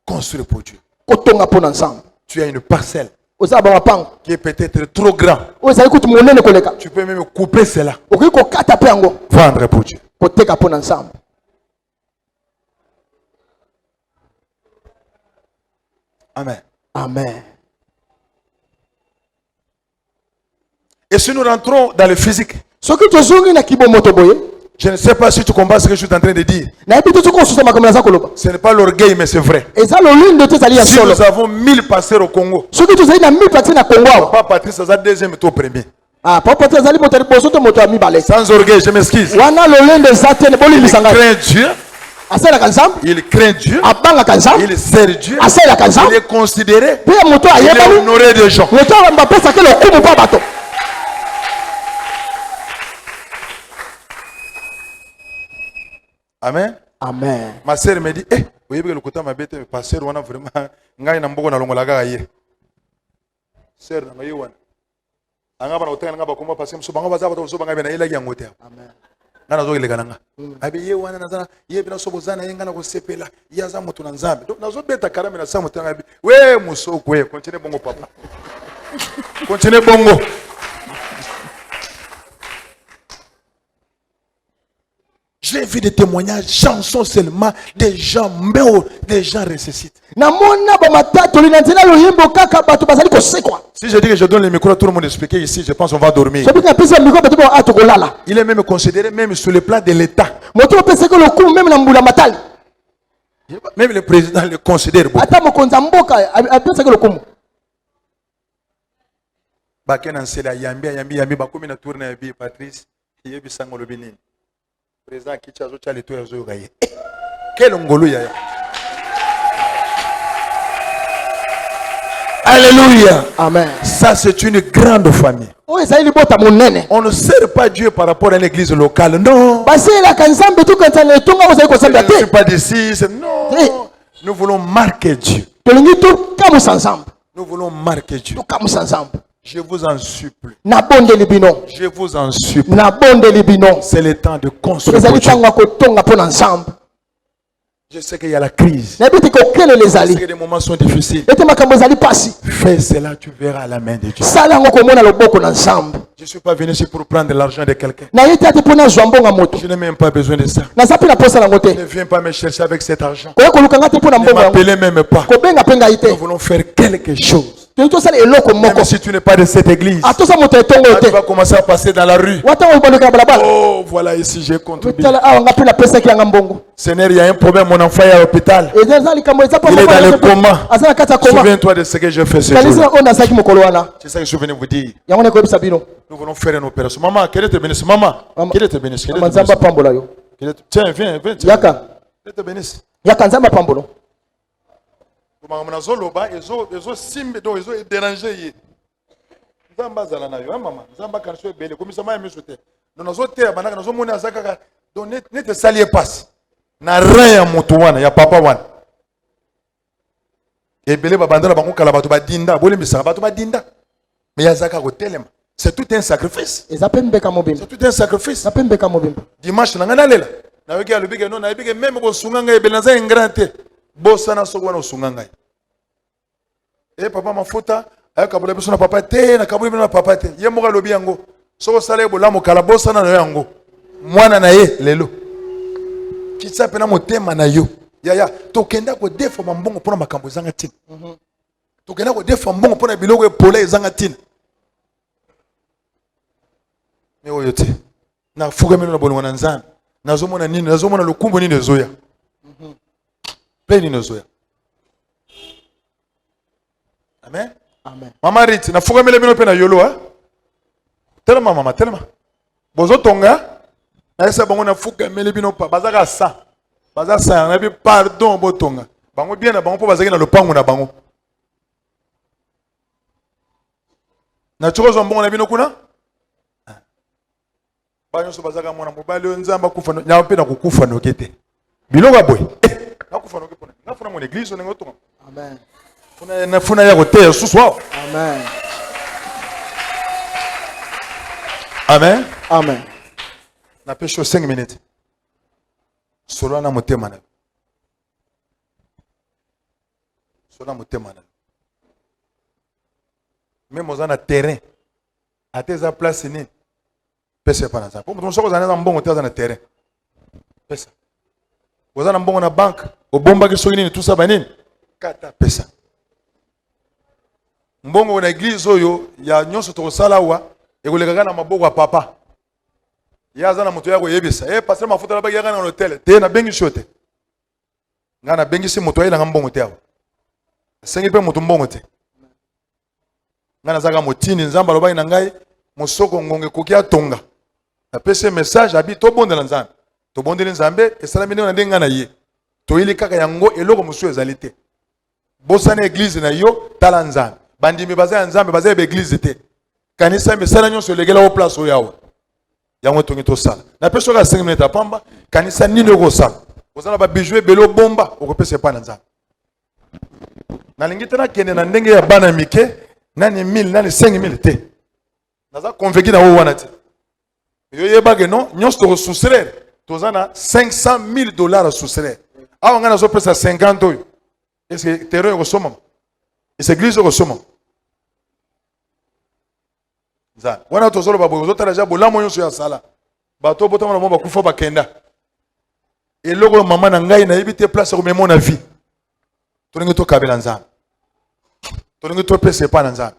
Construire pour Dieu. Ko tonga pona ensemble. Tu as une parcelle Oza ba mapango. qui est peut-être trop grande. Ozali kutu monene koleka. Tu peux même couper cela, Oki ko kata pe yango. vendre pour Dieu. Ko teka pona ensemble. Amen. Amen. Et si nous rentrons dans le physique, Soki tozongi na kibomoto boye. je ne sais pas si tu comprends ce que je suis en train de dire. Na ebi to ko susa makamela za koloba. Ce n'est pas l'orgueil, mais c'est vrai. Eza lolindo te zali ya Si solo. nous avons 1000 pasteurs au Congo, Soki tozali na mi pati na Kongo awa. pas Patrice, ça deuxième et au premier. Ah, papa tozali moto liboso to moto ami bale. Sans orgueil, je m'excuse. Wana lolindo zate ne boli Il misanga. craint Dieu, Asala kanzam. il craint Dieu, Abanga kanzam. il sert Dieu, Asala kanzam. il est considéré, Pe moto il est ayebani. honoré des gens. Moto amba pesa ke lokumu pa bato. Amen. Amen. Ma sœur me dit, eh, vous voyez le côté ma bête, pasteur, on a vraiment, ngai na mboko na longo la gaye. Sœur, na ngai wana. Anga ba hotel nga ba kuma passer mso banga baza ba so banga bena ila yango te. Amen. Ngana zo ileka nanga. Abi ye wana nazana, ye bina so bozana yenga na ko sepela, ya za mutu na nzambe. Donc nazo beta karame na sa mutu ngabi. We musoko we, continue bongo papa. Continue bongo. J'ai vu des témoignages, chansons seulement, des gens meurent, des gens ressuscitent. Si je dis que je donne le micro à tout le monde expliquer ici, je pense qu'on va dormir. Il est même considéré même sur le plan de l'État. Même le président le considère beaucoup. Patrice, président qui t'a ajouté les tours à Zogaye. Quel ongolo yaya. Alléluia. Amen. Ça c'est une grande famille. On ne sert pas Dieu par rapport à l'église locale. Non. Je ne suis pas d'ici. Non. Nous voulons marquer Dieu. Nous voulons marquer Dieu. Je vous en supplie. Je vous en supplie. C'est le temps de construire. Je sais qu'il y a la crise. Je sais que les moments sont difficiles. Fais cela, tu verras la main de Dieu. Je ne suis pas venu ici pour prendre l'argent de quelqu'un. Je n'ai même pas besoin de ça. Ne viens pas me chercher avec cet argent. Ne m'appelez même pas. Nous voulons faire quelque chose. Même si tu n'es pas de cette église, tu vas commencer à passer dans la rue. Oh, voilà ici, j'ai contribué. Seigneur, il y a un problème, mon enfant est à l'hôpital. Il est dans le coma. Souviens-toi de ce que j'ai fait ce jour. C'est ça que je venais vous dire. Nous voulons faire une opération. Maman, quelle est te bénisse? Maman, quelle est te bénisse? Tiens, viens. Quelle te bénisse? Na raya mutu wana ya papa wana ebele babandala bango kala bato badinda bolembisa bato badinda mais yazaka ko telema. C'est tout un sacrifice. C'est tout un sacrifice. Dimanche na ngana lela na weki alubike no na ebike même bo sunganga ebele na ingrante bosa na soko wana sunganga papa mafuta aya kabula biso na papa te na kabula na papa te ye moka lobi yango soko sala bolamo kala bosa na yango mwana na ye lelo kitsa pena motema na yo yaya tokenda ko defa mbongo pona makambo zanga tina tokenda ko defa mbongo pona biloko epola zanga tina me oyo te na fuga meno na bono na nzambe nazomona nini nazomona lokumbo nini ezoya pe nini ezoya. Amen. Amen. Mama Rit na fuga mele bino pe na yolo ha telema mama telema bozo tonga na esa bango na fuga mele bino pa bazaka sa na bi pardon botonga bango bien na bango po bazaki na lopango na bango na chokozo mbongo na bino kuna banyo so bazaka mwana mobali nzamba kufa nya pe na kukufa no kete biloko boy na kufa no kepona na funa mon église on ngotonga. Amen. Funa ya kote ce soir. Amen. Amen. Amen. Na pêche 5 minutes. Solo na motema na. Solo na motema na. Même aux na terrain. À tes place ni. Pesa pa na ça. Pour soko za na mbongo te na terrain. Pesa. Aux na mbongo na banque. Obomba ki soki ni tout ça banini. Kata pesa. Mbongo na église oyo ya nyonso to sala wa ekoleka na maboko ya papa yaza na moto yako yebisa passer mafuta la bagi na hotel te na bengi shote ngana bengi si moto ayela mbongo te awa sengi pe moto mbongo te ngana zaka motini nzamba lo bagi na ngai mosoko ngonge kokia tonga na pese message abi to bondela nzambe to bondela nzambe esalami na ndenga na ye to ili kaka yango eloko musu ezali te bosana église na yo tala nzambe bandimi baza ya nzambe baza ya église te kanisa misala nyonso legela o place oyo awa yango tongi to sala na peso ka 5 minutes apamba kanisa nini ko sala ozala ba bijou belo bomba okopesa pa na nzambe na lingi tena kende na ndenge ya bana mike nani 1000 nani 5000 te naza convaincu na wo wana te yo yeba ke non nyonso to soustraire tozana $500,000 soustraire awa ngana zo pesa 50 oyo est-ce que terreau ko soma est église ko soma za wana tozolo babo ozotala ja bolamo nyonso ya sala bato botama na momba kufa bakenda eloko mama na ngai na yebite place ko memo na vie tolingi to kabela nzambe tolingi to pesa pa na nzambe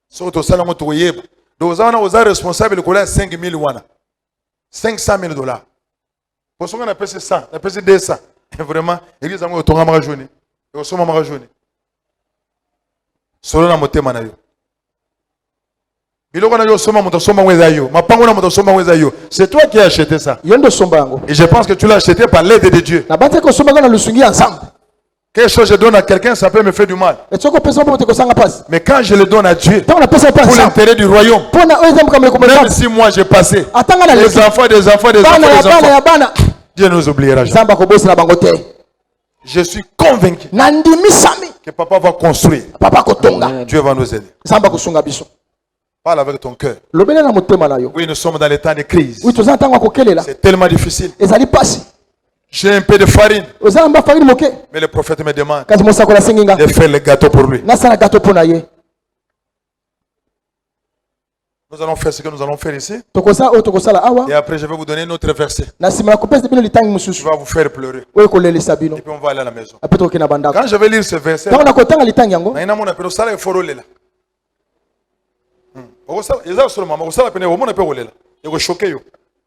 so to sala ngo to yeba donc ozana oza responsable ko la 5000 wana $500,000 pour songa na pesa 100 na pesa 200 vraiment église ngo to ngama journée et soma ma journée solo na motema na yo biloko na yo soma moto soma ngweza yo mapango na moto soma ngweza yo c'est toi qui as acheté ça Yondo sombango. et je pense que tu l'as acheté par l'aide de Dieu. Na bate ko sombango na lusungi ensemble. Quelque chose je donne à quelqu'un, ça peut me faire du mal. Et tsoko pesa mo te ko sanga passe. Mais quand je le donne à Dieu, Tant na pesa passe. pour l'intérêt du royaume, Pona oza mkamle ko même si moi j'ai passé atanga na des enfants, des enfants, des bana ya enfants, bana. Dieu nous oubliera jamais. Zamba ko bosi na bango te. Je suis convaincu Nandimi sami. que papa va construire. Papa ko tonga. Dieu va nous aider. Zamba ko sunga biso. Parle avec ton cœur. Lobele na motema na yo. Oui, nous sommes dans les temps de crise. Oui, toza tanga ko kelela. C'est tellement difficile. Ezali pasi. J'ai un peu de farine, Oza mba farine moke. mais le prophète me demande Kazi mo sakola singinga. de faire le gâteau pour lui. Na sala gato pona ye. Nous allons faire ce que nous allons faire ici. Tokosa o tokosala awa. Et après, je vais vous donner un autre verset. Na sima ko pesa bino litangi Je mususu. vais vous faire pleurer. Oyo ko lele sabino. Et puis on va aller à la maison. Apeto ke na bandako. Quand je vais lire ce verset, Tango na kotanga litangi yango. na ina mona pero sala eforo lela. Okosala eza solo mama okosala pene omona pe olela. Eko choquer yo.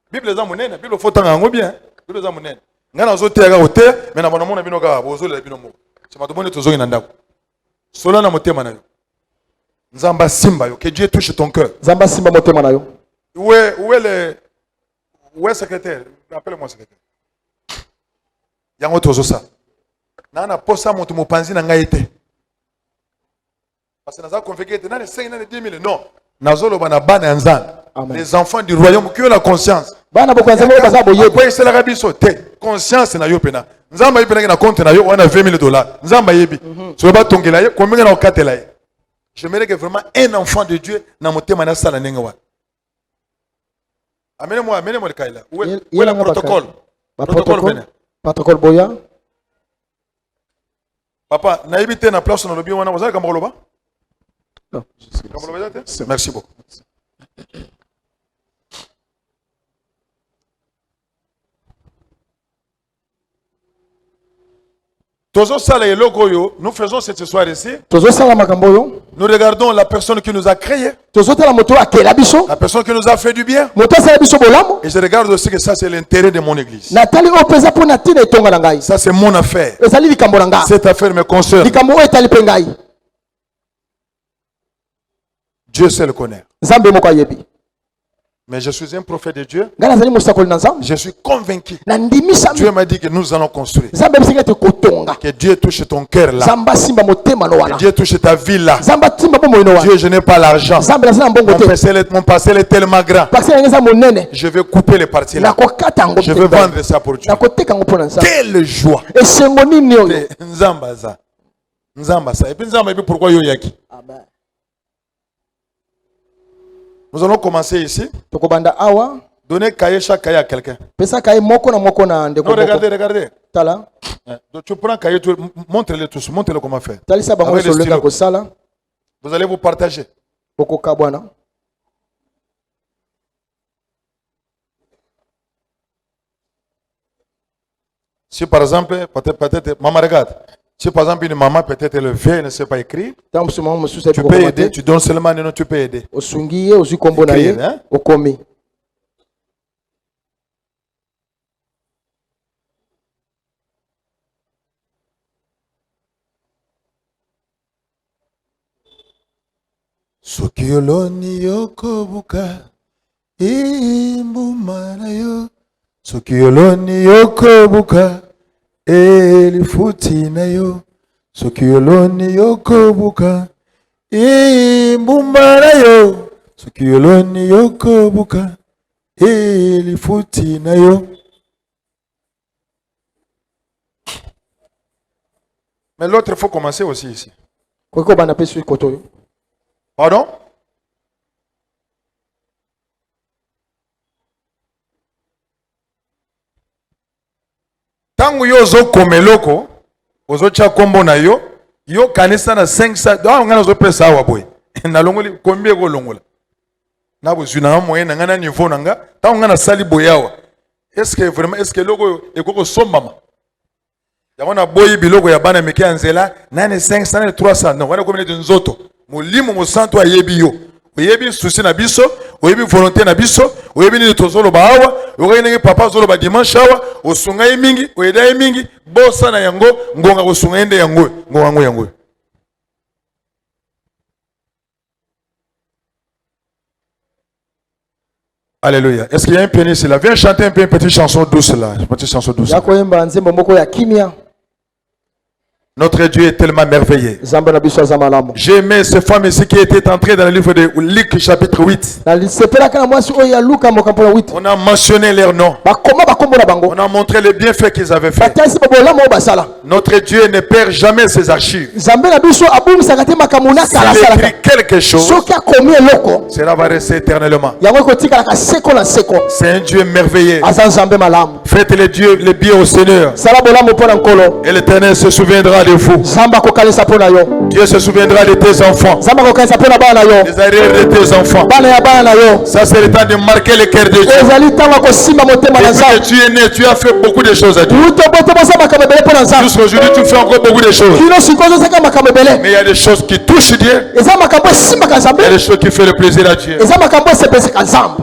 Bible eza monene, Bible faut tanga ngo bien. Bible eza monene. Ngana zo tega ote, mais na mona mona bino ka bozolela bino mo. C'est pas bonne tozongi na ndako. Solo na motema na yo. Nzamba simba yo, que Dieu touche ton cœur. Zamba simba motema na yo. Où est le secrétaire? Appelle-moi secrétaire. Yango tozo ça. Nana posa moto mopanzi na ngai te. Parce que naza convaincu que nana 5 nana 10 000 non. Nazolo bana bana nzana. Les enfants du royaume qui ont la conscience. Bana boko nzambe baza boye. Quoi c'est la rabiso te. Conscience na yo pena. Nzamba yipena na compte na yo on a $20,000. Nzamba yebi. So ba tongela ye combien na okatela ye. J'aimerais que vraiment un enfant de Dieu na motema na sala nenga wa. Amenez-moi le Kaila. Où est le protocole? Protocole boya. Papa, na évité na place dans le bien, on a comme Roloba? Non. Merci beaucoup. Nous faisons cette soirée ici. Nous regardons la personne qui nous a créé. La personne qui nous a fait du bien. Et je regarde aussi que ça c'est l'intérêt de mon église. Ça c'est mon affaire. Cette affaire me concerne. Dieu seul le connaît. Mais je suis un prophète de Dieu. Je suis convaincu. Dieu m'a dit que nous allons construire. Que Dieu touche ton cœur là. Que Dieu touche ta vie là. Dieu, je n'ai pas l'argent. Mon passé est tellement grand. Je vais couper les parties là. Je vais vendre ça pour Dieu. Quelle joie. Nzamba ça. Et puis Nzamba, et puis pourquoi Yoyaki? Nous allons commencer ici. Donnez chaque cahier à quelqu'un. Non, regardez. Donc, tu prends cahier, montrez-le tous, montrez-le comment faire. Vous allez vous partager. Si par exemple, peut-être, maman regarde. Si par exemple une maman peut-être le fait ne sait pas écrire, tu peux aider, tu donnes seulement non, tu peux aider. Écrire, hein? Sokioloni yokobuka imbumana yo Sokioloni yokobuka elifuti na yo Sokioloni yokobuka imbumana yo Sokioloni yokobuka lifuti na yo. Mais l'autre, il faut commencer aussi ici. Pardon? Tangu yo zo komeloko, ozo cha kombo na yo kanisa na 500, ngana zo pesa awa boy. Na longoli combien ko longola. Na bo zuna moyen na ngana niveau nanga, tangu ngana sali boyawa. Est-ce que logo ekoko sombama? Yamona boyi biloko ya bana meke anzela, nane 500 nane 300. Non, wana komene nzoto. Molimo mo santo ayebi yo. Oyebi souci na biso, oyebi volonté na biso, oyebi ni tozolo ba awa, oyebi papa zolo ba dimanche awa, osunga ye mingi, oyeda ye mingi, bosa na yango, ngonga kosunga ende yango, ngonga yango. Alléluia. Est-ce qu'il y a un pianiste là? Viens chanter un peu une petite chanson douce là. Une petite chanson douce. Notre Dieu est tellement merveilleux. J'ai aimé ces femmes ici qui étaient entrées dans le livre de Luc chapitre 8. On a mentionné leurs noms. On a montré les bienfaits qu'ils avaient fait. Notre Dieu ne perd jamais ses archives. S'il écrit quelque chose, cela va rester éternellement. C'est un Dieu merveilleux. Faites les biens au Seigneur. Et l'Éternel se souviendra de vous. Dieu se souviendra de tes enfants. Les arrières de tes enfants. Ça c'est le temps de marquer le cœur de Dieu. Depuis que tu es né, tu as fait beaucoup de choses à Dieu. Jusqu'aujourd'hui, tu fais encore beaucoup de choses. Mais il y a des choses qui touchent Dieu. Il y a des choses qui font le plaisir à Dieu.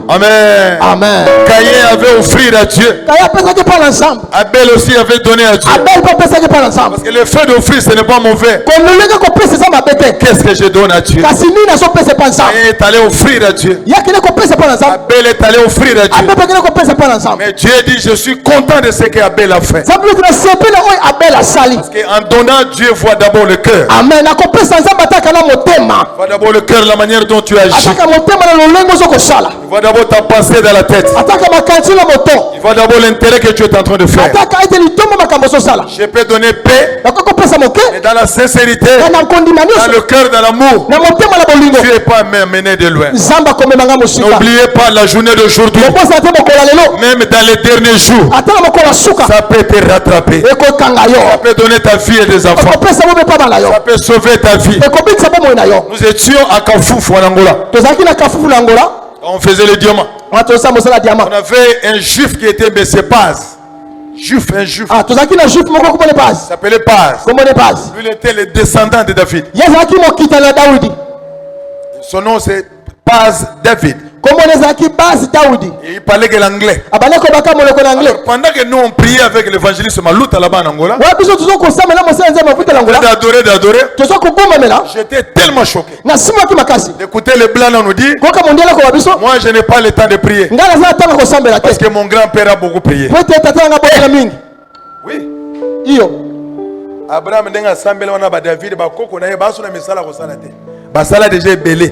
Amen. Amen. Caïn avait offert à Dieu. Abel aussi avait donné à Dieu. Parce que le fait d'offrir, ce n'est pas mauvais. Qu'est-ce que je donne à Dieu? Caïn est allé offrir à Dieu. Abel est allé offrir à Dieu. Mais Dieu dit, je suis content de ce qu'Abel a fait. Parce qu'en donnant, Dieu voit d'abord le cœur. Amen. Il voit d'abord le cœur, la manière dont tu agis. Il voit d'abord ta pensée dans la tête. Il voit d'abord l'intérêt que tu es en train de faire. Je peux donner paix, mais dans la sincérité, dans le cœur, dans l'amour, tu n'es pas mené de loin. N'oubliez pas la journée d'aujourd'hui. Même dans les derniers jours, ça peut te rattraper. Ça peut donner ta vie et des enfants. Ça peut sauver ta vie. Nous étions à Kafoufou en Angola. On faisait le diamant. On avait un juif qui était M. Paz. Un juif. Il s'appelait Paz. Lui, il était le descendant de David. Son nom c'est Paz David. Et il parlait que l'anglais. Pendant que nous on priait avec l'évangéliste Malouta là-bas en Angola, d'adorer, j'étais tellement choqué d'écouter les blancs nous dire, moi je n'ai pas le temps de prier parce que mon grand-père a beaucoup prié. Oui. Abraham ndenga sambela wana ba David ba koko na ye ba sona misala ko sala te. Ba sala déjà belé.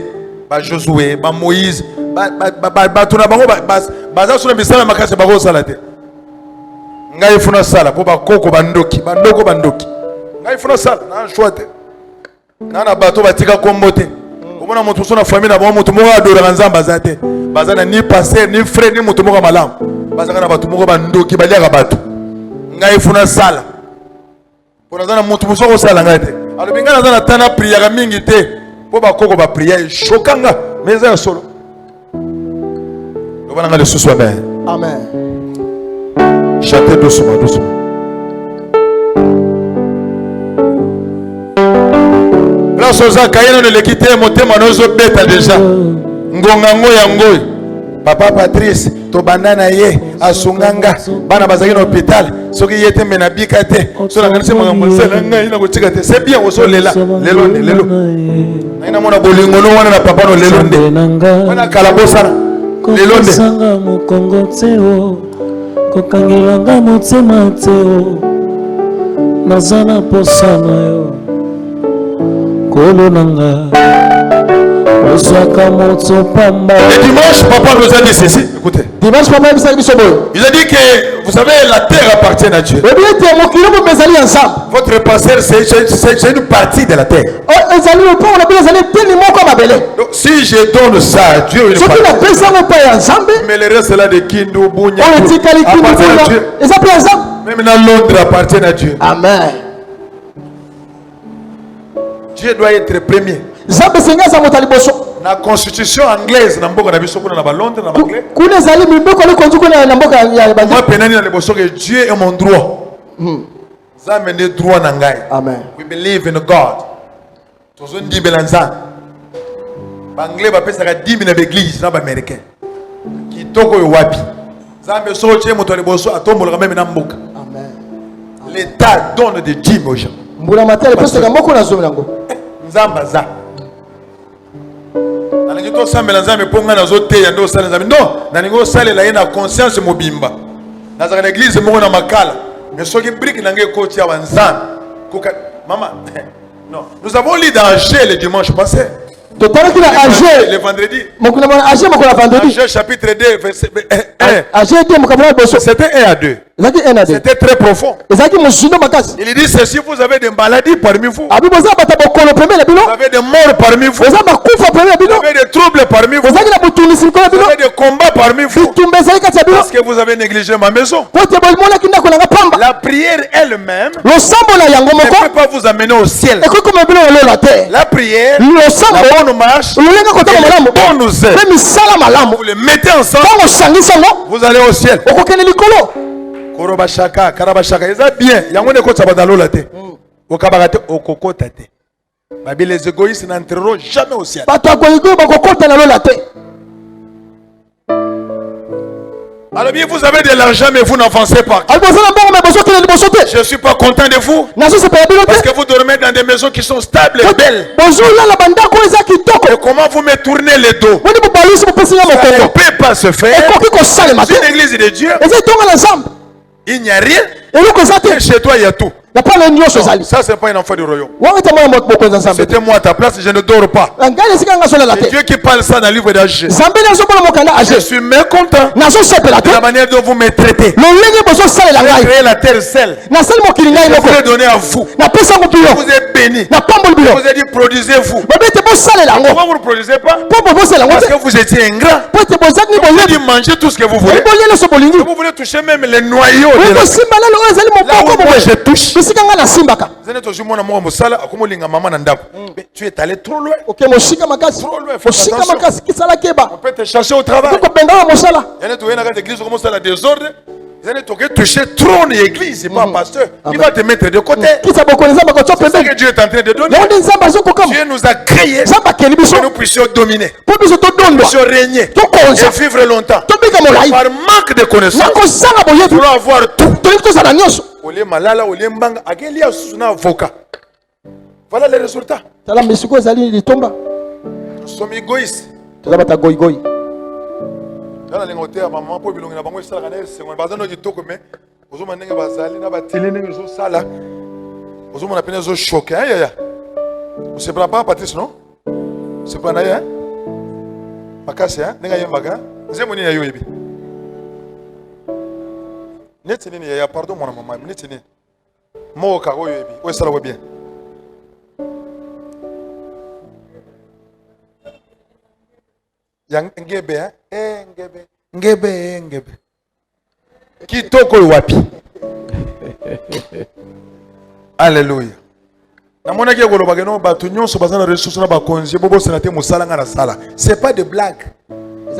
Ba Josué, ba Moïse, ba tuna bango ba za sona misala makase ba ko sala te. Ngai funa sala po ba koko bandoki. Ngai funa sala na choite. Na bato batika kombote. Omona moto sona famille na ba moto mo adora nzamba zate. Bazana ni pasteur ni frère ni moto mo malamu. Bazana bato mo bandoki baliaka bato. Ngai funa sala. Pour nous moto musoko sala ngai te. Alors binga nazana tana prière mingi te. Po ba koko ba prière chokanga mais ça solo. On va dans le sous amen. Amen. Chantez doucement. Place aux akaïna ne le quitter motema nozo beta déjà. Ngonga ngoy. Papa Patrice to banana ye asunganga bana bazaki na hôpital soki yete mena bikate so na kanise manga monsela ngai na kotika te c'est bien oso lelo na mona bolingo no wana na papa no lelo nde wana kala bosana lelo nde sanga mukongo teo kokangilanga motema teo nazana posana yo kolo nanga Le dimanche, papa nous a dit ceci. Écoutez. Dimanche papa il Il a dit que, vous savez, la terre appartient à Dieu. Votre pasteur, c'est une partie de la terre. Donc, si je donne ça à Dieu, une partie, mais le reste là de Kindu, Bounia, appartient à Dieu. Même dans Londres appartient à Dieu. Amen. Dieu doit être premier. La constitution anglaise, na mboka na biso kuna na Londres na anglais. Moi penani na liboso que Dieu est mon droit. Ça me donne droit na ngai. Amen. We believe in God. Tozo ndibela nzambe. Ba anglais ba pesa ka 10 na l'église na ba américain. Kitoko yo wapi. Nzambe so tie moto liboso atombola même na mboka. Amen. L'État donne des dîmes aux gens. Mbula matele pesa ka mboko na zomi nango. Nzamba za. Nalingi to sambela nzambe ponga na zote ya ndo sala nzambe. Non, nalingi o salela ye na conscience mobimba. Nazaka na église moko na makala. Mais soki brique nange koti ya nzambe. Koka maman. Non, nous avons lu dans Agé le dimanche passé. Le vendredi. Agé chapitre 2 verset 1. C'était 1 à 2. C'était très profond. Il dit ceci, vous avez des maladies parmi vous. Vous avez des morts parmi vous. Vous avez des troubles parmi vous. Vous avez des combats parmi vous. Parce que vous avez négligé ma maison. La prière elle-même ne peut pas vous amener au ciel. La prière, la bonne marche, la bonne nous aide. Vous les mettez ensemble, vous allez au ciel. Korobashaka, karabashaka, c'est bien. Yango ne kota badalo la te. Okabagate okokota te. Babi les égoïstes n'entreront jamais au ciel. Alors bien vous avez de l'argent mais vous n'avancez pas. Je ne suis pas content de vous. Parce que vous dormez dans des maisons qui sont stables et belles. Et comment vous me tournez le dos? Ça ne peut pas se faire. C'est une église de Dieu. Il n'y a rien. Et chez toi, il y a tout. Non, ça, c'est pas un enfant du royaume. C'était moi à ta place, je ne dors pas. C'est Dieu qui parle ça dans le livre d'Agé. Je suis mécontent de la manière dont vous me traitez. Vous avez créé la terre seule. Je voulais donner à vous. Je vous ai béni. Je vous ai dit produisez-vous. Pourquoi vous ne produisez pas? Parce que vous étiez ingrat. Vous avez dit manger tout ce que vous voulez. Vous voulez toucher même les noyaux de la... Là où moi je touche. Tu es allé trop loin. Trop loin. On peut te chercher au travail. Vous allez toucher trône et église, c'est pas un pasteur. Il va te mettre de côté. C'est ça que Dieu est en train de donner. Dieu nous a créés pour que nous puissions dominer, pour que nous puissions régner et vivre longtemps. Par manque de connaissances, pour avoir tout. Voilà les résultats. Nous sommes égoïstes. Dans la langue de maman, pour bilonga na bango sala kana sengo bazano kitoko me ozoma ndenge bazali na batili ndenge zo sala ozoma na pene zo choqué ya c'est pas Patrice non c'est pas na ya makasi hein ndenge yembaka nzemoni ya yoyebi netini ya pardon mon maman netini mo ka yoyebi o sala wo bien yang ngebe ngebe kitoko wapi. Alléluia. Namona ki koloba ke no batu nyonso bazana ressources na ba konzi bobo senate musala ngana sala. C'est pas de blague. Vous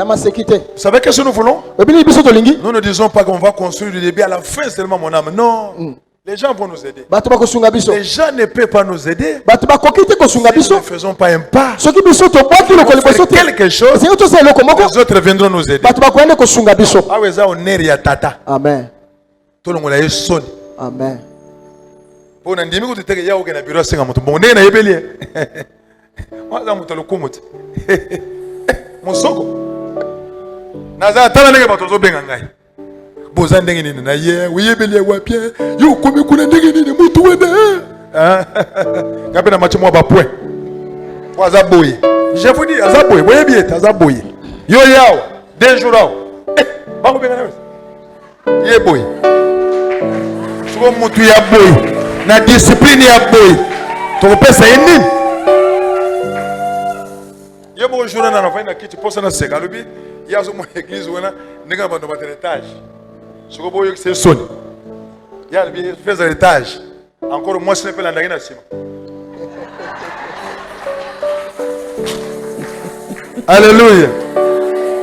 savez qu'est-ce que nous voulons? Nous ne disons pas qu'on va construire du début à la fin seulement mon âme. Non. Les gens vont nous aider. Les gens ne peuvent pas nous aider. Si nous ne faisons pas un pas, quelque chose, les autres viendront nous aider. Amen. Tout le monde a sonné. Amen. Pour nous dire que tu es au bureau, c'est un peu bon. On est à Bélier. Moi, je suis commote. Mon soko. Naza tala nenge batozo bengangai. Boza ndenge nini na ye, uyebele wapi? Yo komi kuna ndenge nini mutu wede. Hein? Ngapena machi mwa ba point. Waza boye. Je vous dis, Azaboye, voyez bien, Azaboye. Yo yao, 2 jours là. Pas combien de Yé boy. Souvent mutu ya boy. Na discipline ya boy. Tu repères ça ennemi. Yé boy journée na fin na kiti posa na seka lobi. Ya zo mo église wena ninga ba no ba étage. Soko boy c'est son. Ya le fait un étage. Encore moi je ne peux la ndagina sima. Alléluia.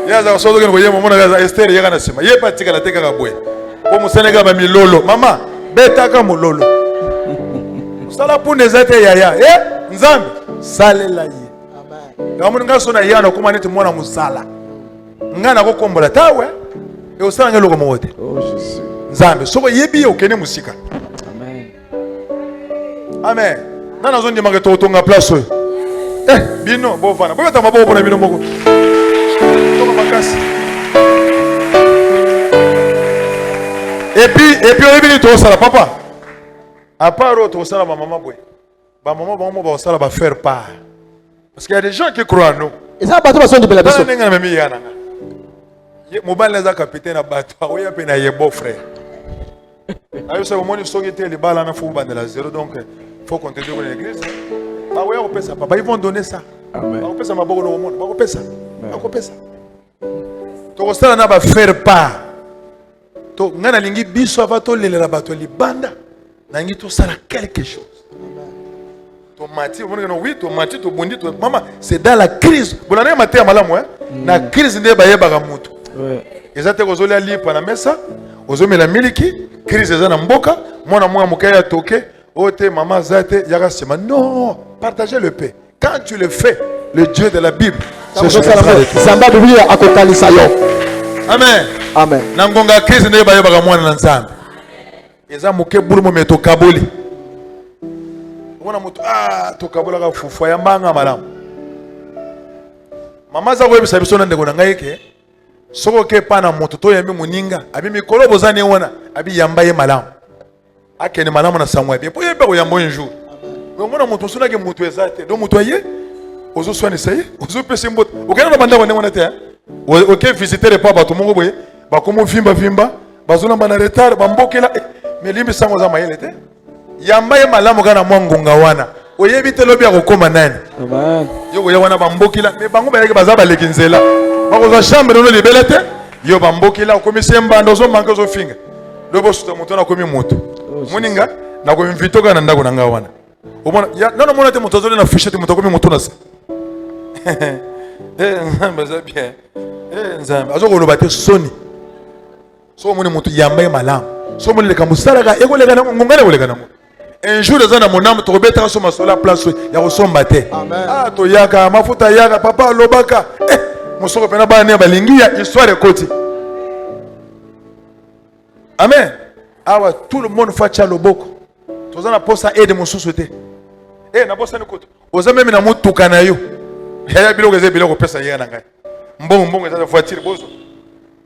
Yaza sodo ke ngoye momona yaza Esther yaga na sima. Ye patika la teka ka boy. Po musenega ba milolo. Mama, beta ka mololo. Sala pour les êtres yaya. Nzambe, salela ye. Amen. Ngamu ngaso na yana kuma neti mwana musala. Ngana ko kombola tawe. E osala ngelo ko mote. Oh Jésus. Nzambe, soko yebi okene musika. Amen. Amen. Nana zondi manga totonga place oyo. Bino bo vana. Bo beta maboko na bino moko. Toma makasi. Et puis on est venu tout ça papa. À part tout ça ma maman boy. Ba maman ba ça va faire part. Parce qu'il y a des gens qui croient en nous. Et ça bateau va sonner de la personne. Nga memi yana. Ye mobile les a capitaine bateau, oya pe na ye beau frère. Ayo ça au moins ils sont été les balles na fou bande la zéro donc faut continuer dans l'église. Ba oya on peut ça papa, ils vont donner ça. Amen. Ba on peut ça maboko no monde, ba on peut ça. Ba on peut ça. To ça na va faire part. To ngana lingi biso avato lelela bato libanda na ngi to sala quelque chose. Tomati on dit oui tomati to bondi to maman c'est dans la crise. Bon na maté malamu na crise nde bayeba ka mutu. Ouais. Ezate kozolia lipa na mesa, ozomela miliki, crise eza na mboka, mwana mwa mukaya toke, ote maman zate yaka sema non, partagez le pain. Quand tu le fais, le Dieu de la Bible, c'est ce que ça va devenir akokalisa yo. Amen. Amen. Nangonga crise nde bayeba ka mwana na nzambe. Eza muke bulumo meto kaboli. Mwana mutu to kabola ka fufu ya mbanga malamu. Mama za kwebisa biso na ndeko na ngai ke soko ke pana moto to yambi muninga abi mikolo bozane wana abi yamba ye malamu akene malamu na samwa bien po yeba ko yambo un jour mais mona moto suna ke moto ezate do moto ye ozo soane saye ozo pese mbot okena na banda wana te oke visiter le papa to mongo boye ba komo vimba bazona bana retard ba mbokela mais limbi sango za mayele te yamba ye malamu kana mwangonga wana oyebi te lobi akokoma nani amen yo ya wana ba mbokela mais bango ba yeke bazaba lekinzela bakoza chambre no libele te yo ba mbokela okomisi mbando zo manke zo finga lobo suta moto na komi moto moninga na ko invito kana ndako na nga wana omona ya non mona te moto zo na fiche te moto komi moto na se nzambe za bien nzambe azo ko loba te soni so moni moto yamba malamu so moni le kamusala ka ekoleka na ngongale koleka na un jour les ana monam to beta so masola place ya ko somba te to yaka mafuta yaka papa lobaka mosoko pena ba ne balingi ya histoire ekoti amen awa tout le monde fa cha loboko tozana posa aide mosusu te na posa ni koto oza meme na mutuka na yo ya biloko ze biloko pesa yena na ngai mbongo eza voiture bozo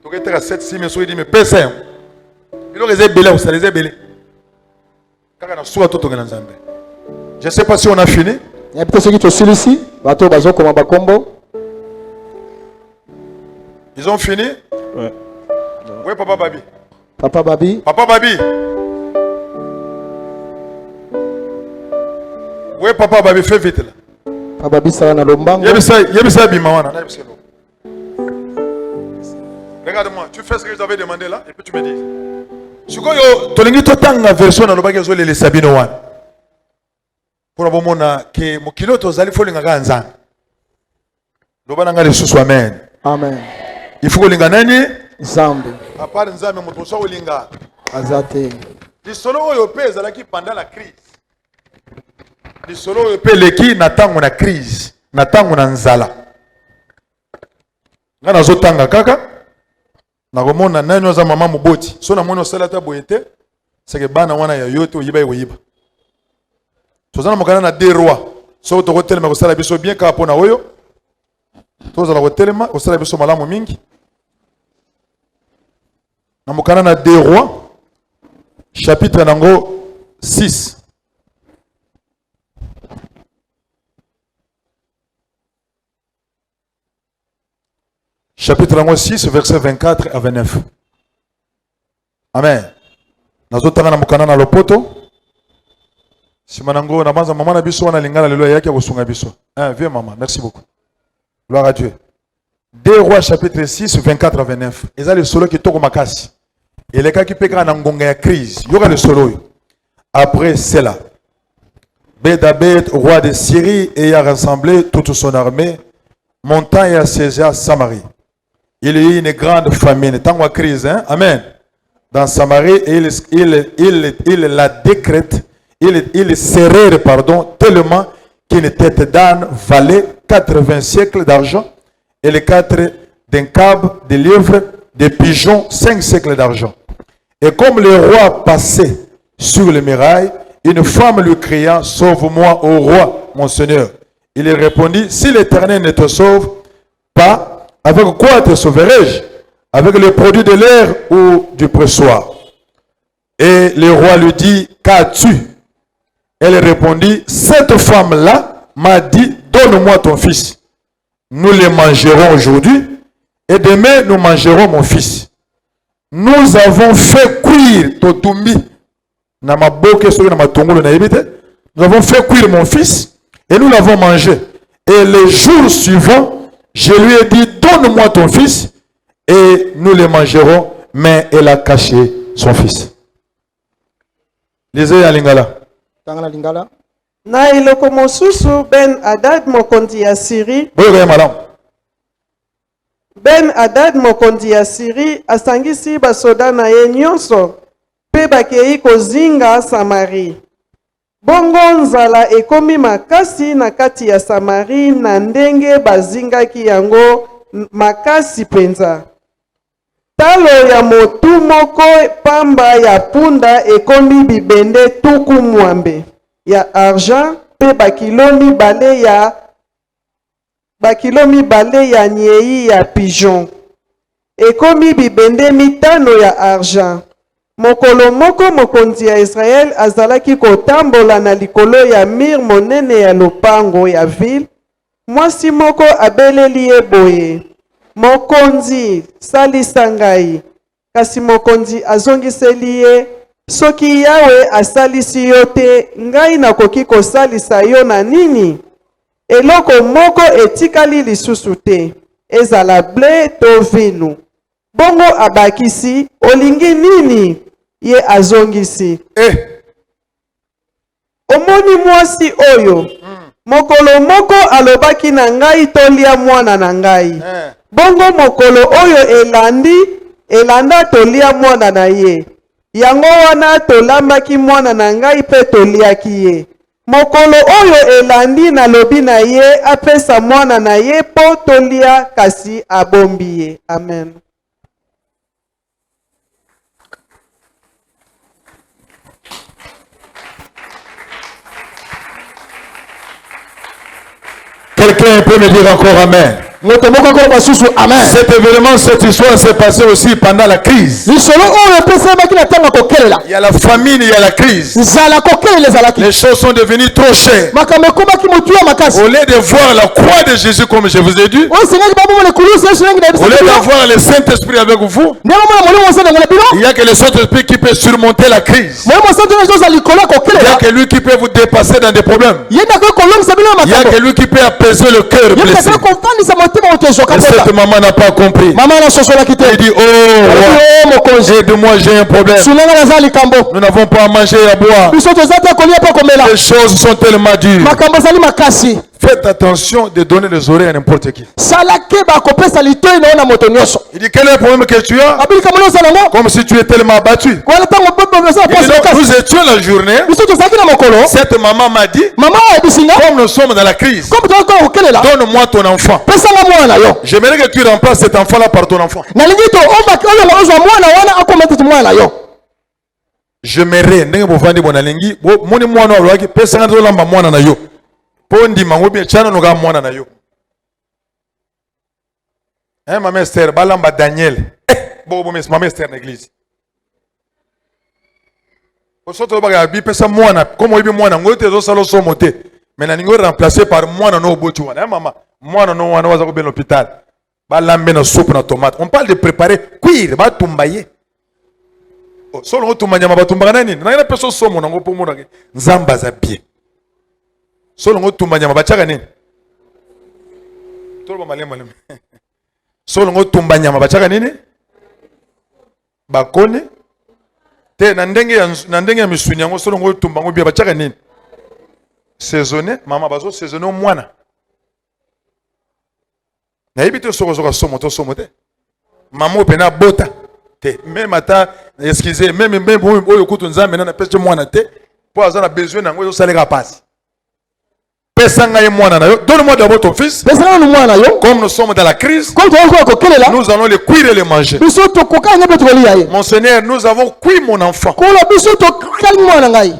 toketaka 7 6 so idi me pesa yo biloko ze biloko ça les belé kaka na soa toto ngana nzambe. Je sais pas si on a fini. Il y a peut-être ceux qui sont sur ici, bateau bazo comme bakombo. Ils ont fini? Ouais. Oui, papa Babi. Papa Babi. Papa Babi. Oui, papa Babi, fais vite là. Papa Babi, ça va dans l'ombango. Yebisa bimawana, na yebisa lo. Regarde-moi, tu fais ce que je t'avais demandé là, et puis tu me dis. Sikoyo tolingi totanga version na lobaki zo lele sabino wana. Pour bomona ke mokilo tozali folinga ka nzambe. Lobana ngale susu amen. Amen. Il faut linga nani? Nzambe. À part nzambe moto so linga azate. Lisolo oyo pe ezalaki pendant la crise. Lisolo oyo pe leki na tango na crise, na tango na nzala. Ngana zo tanga kaka. Na komona nani oza mama moboti so na mona osala ta boyete seke bana wana ya yote oyiba yoyiba tozana mokana na deux rois so to kotelema ko sala biso bien ka pona oyo tozala kotelema ko sala biso malamu mingi na mokana na deux rois chapitre nango 6 . chapitre 6, verset 24 à 29. Amen. Nazotanga na mukana na lopoto. Simanango na banza maman na biso wana lingala lelo yake kosunga biso. Viens maman, merci beaucoup. Gloire à Dieu. 2 Rois chapitre 6, 24 à 29. Eza le solo qui toko makasi. Et les cas qui peka na ngonga ya crise. Yoga le solo. Après cela, Bédabed, roi de Syrie, ayant rassemblé toute son armée, montant et assiégé à Samarie. Il y a eu une grande famine. Tant que crise, hein? Amen. Dans Samarie, il la décrète, il serrait, pardon, tellement qu'une tête d'âne valait 80 siècles d'argent et les 4 d'un câble, des livres, des pigeons, 5 siècles d'argent. Et comme le roi passait sur les murailles, une femme lui cria, sauve-moi, ô roi, mon Seigneur. Il lui répondit, si l'Éternel ne te sauve pas, avec quoi te sauverai-je? Avec les produits de l'air ou du pressoir? Et le roi lui dit, qu'as-tu? Elle répondit, cette femme-là m'a dit, donne-moi ton fils. Nous les mangerons aujourd'hui et demain nous mangerons mon fils. Nous avons fait cuire Totumbi. Nous avons fait cuire mon fils et nous l'avons mangé. Et le jour suivant, je lui ai dit, donne-moi ton fils et nous le mangerons. Mais elle a caché son fils. Lisez à Lingala. Na iloko mosusu Ben Hadad mokonzi ya Syrie. Ben Hadad mokonzi ya Syrie asangisi basoda na ye nyonso pe bakei kozinga Samari. Bongo nzala ekomi makasi na kati ya Samari na ndenge bazingaki yango makasi penza. Talo ya motu moko pamba ya punda ekomi bibende tuku mwambe ya argent pe bakilo mibale ya nyei ya pigeon. Ekomi bibende mitano ya argent. Mokolo moko mokonzi ya Israel azalaki kotambola na likolo ya mir monene ya lopango ya ville. Mwasi moko abeleli ye boye, mokonzi salisa ngai. Kasi mokonzi azongiseli ye, soki Yawe asalisi yo te, ngai nakoki kosalisa yo na nini? Eloko moko etikali lisusu te, ezala ble to vino. Bongo abakisi, olingi nini? Ye azongisi, omoni mwasi oyo, mokolo moko alobaki na ngai tolia mwana na ngai. Bongo mokolo oyo elanda tolia mwana na ye. Yango wana tolambaki mwana na ngai pe toliaki ye. Mokolo oyo elandi na lobi na ye apesa mwana na ye po tolia kasi abombi ye. Amen. Quelqu'un peut me dire encore Amen. Cet événement, cette histoire s'est passée aussi pendant la crise. Il y a la famine, il y a la crise. Les choses sont devenues trop chères. Au lieu de voir la croix de Jésus comme je vous ai dit, au lieu de voir le Saint-Esprit avec vous, il n'y a que le Saint-Esprit qui peut surmonter la crise. Il n'y a que lui qui peut vous dépasser dans des problèmes. Il n'y a que lui qui peut apaiser le cœur blessé. Cette maman n'a pas compris. Elle dit, oh, aide-moi, j'ai un problème. Nous n'avons pas à manger et à boire. Les choses sont tellement dures. Faites attention de donner les oreilles à n'importe qui. Il dit, quel est le problème que tu as? Comme si tu es tellement abattu. Il dit, nous étions la journée. Cette maman m'a dit, comme nous sommes dans la crise, donne-moi ton enfant. J'aimerais que tu remplaces cet enfant-là par ton enfant. J'aimerais, Maman Esther, balamba Daniel. Maman Esther l'église. Comme on dit moi, mais on remplacé par moi no botu wana. Maman, moi no wana waza ko ben l'hôpital. Balambe na soupe na tomate. On parle de préparer, cuire, ba tumbaye. Oh, solo ngo tumba nyama ba tumba nani? Na ina peso somo na ngo pomo na nzamba za bien. Solo ngo tumba nyama ba chaka nini? Tolo ba malema malema. Solo ngo tumba nyama ba chaka nini? Bakone. Te na ndenge ya misuni yango solo ngo tumba ngo bia ba chaka nini? Saisonné, mama bazo saisonné mwana. Na yibite soko somo to somo te. Maman pena bota te. Même ata excusez, même oyo kutu nzambe na pese mwana te. Po azana besoin na ngo salela passe. Pesa ngai mwana na yo. Donne-moi d'abord ton fils. Pesa na mwana yo. Comme nous sommes dans la crise, Comme toi ko kelela. nous allons le cuire et le manger. Biso to ko kanya beto liya ye. Mon Seigneur, nous avons cuit mon enfant. Ko la biso to kali mwana ngai.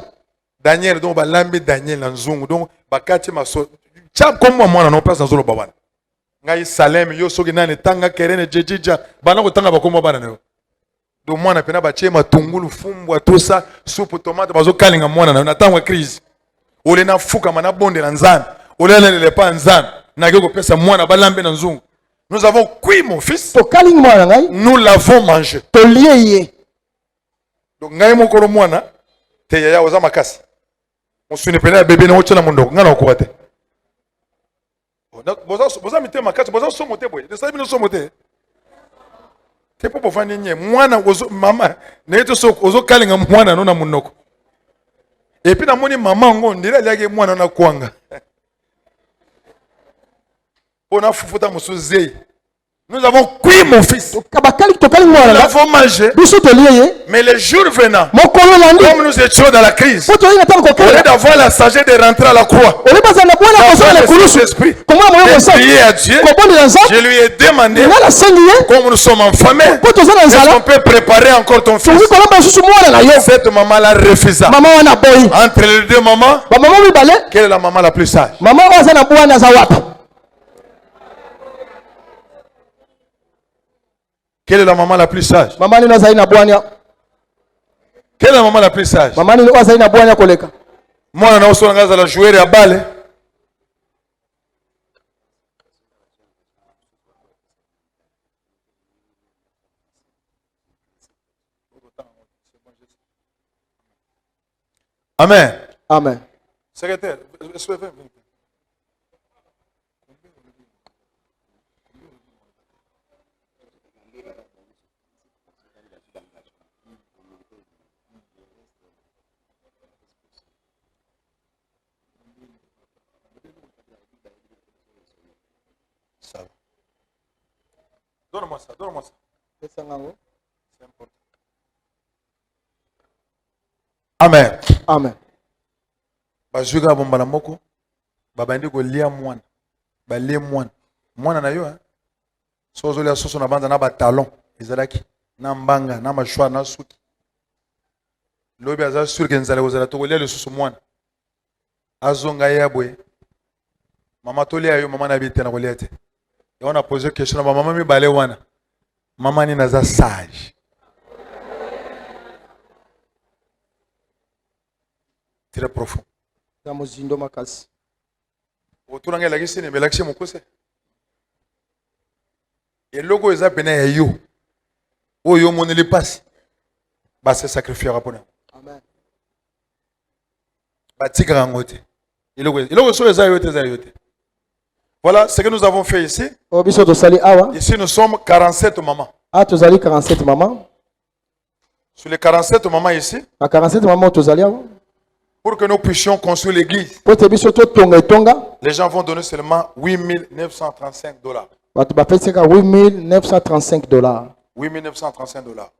Daniel donc ba lambi Daniel na nzungu donc bakati maso. Tcha comme mwana no place na zolo babana. Ngai Salem yo soki nane tanga kerene jejija bana ko tanga bakoma bana yo. Do mwana pena ba chema tungulu fumbwa tosa soupe tomate bazo kalinga mwana na tanga crise. Ole na fuka mana bonde na nzambe. Ole na le pa nzambe. Na ko pesa mwana ba lambi na nzungu. Nous avons cuit mon fils. To kali mwana ngai. Nous l'avons mangé. To liye ye. Donc ngai mokolo mwana te yaya oza makasi. Musuni pena bébé na ochana mondoko ngana okubate. Boza mite makasi boza somo te boy. Desali bino somo te. Te popo fani nye mwana ozo mama na yeto so ozo kalinga mwana no na munoko. Et puis na moni mama ngo ndira liage mwana na kwanga. Pona fufuta musuzei. Nous avons cuit mon fils. Nous l'avons mangé. Mais le jour venant, comme nous étions dans la crise, au lieu d'avoir la sagesse de rentrer à la croix, de prier à Dieu, je lui ai demandé, comme nous sommes en famille, est-ce qu'on peut préparer encore ton fils? Cette maman l'a refusé. Entre les deux mamans, quelle est la maman la plus sage? Quelle est la maman la plus sage? Quelle est la maman la plus sage? Moi, je suis la jouer à balle. Amen. Amen. Secrétaire, ça va. Donne-moi ça, donne-moi ça. C'est important. Amen. Amen. Bazuga bombala moko. Babandi ko lia mwana. Ba lia mwana. Mwana na yo hein. Sozo lia soso na banda na ba talon. Ezalaki na mbanga na mashwa na suki. Lobi aza sur que nzala ozala to lia le soso mwana. Azonga yabwe. Mama to lia yo mama na bite na ko lia te. Et on a posé une question à maman mi balé wana. Maman ni naza sage. Très profond. Dans mon zindo makasi. Autour d'anga la question ne belakse mon kose. Et logo eza pena ya yo. O yo mon le passe. Ba se sacrifier rapona. Amen. Ba tika ngote. Et logo so eza yote eza yote. Voilà ce que nous avons fait ici. Ici, nous sommes 47 mamans. Ah, tu as 47 mamans. Sur les 47 mamans ici, à 47 mamans, tu as pour que nous puissions construire l'église, les gens vont donner seulement $8,935. 8,935 $. $8,935.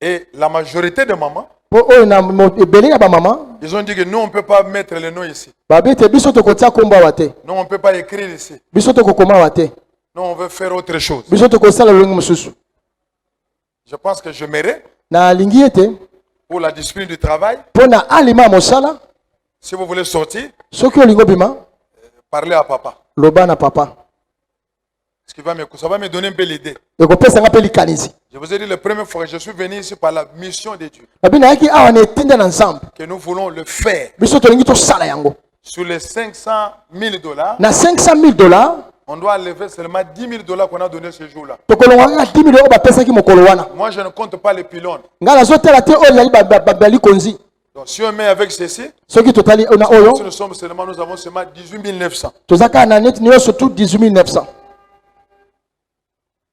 Et la majorité des mamans, ils ont dit que nous, on ne peut pas mettre le nom ici. Nous, on ne peut pas écrire ici. Nous, on veut faire autre chose. Je pense que je mérite pour la discipline du travail. Si vous voulez sortir, parlez à papa. Ça va me donner un peu l'idée. Je vous ai dit la première fois que je suis venu ici par la mission de Dieu. Que nous voulons le faire. Sur les $500,000, On doit enlever seulement 10 000 $ qu'on a donné ce jour-là. tokolongaka 10 000 bapesaki mokolo wana Moi, je ne compte pas les pylônes. ngai nazotala te oyo ezali babali konzi Donc, si on met avec ceci, soki totali na oyo si nous avons seulement 18 900. toza kaka na neti nyonso tu 18 900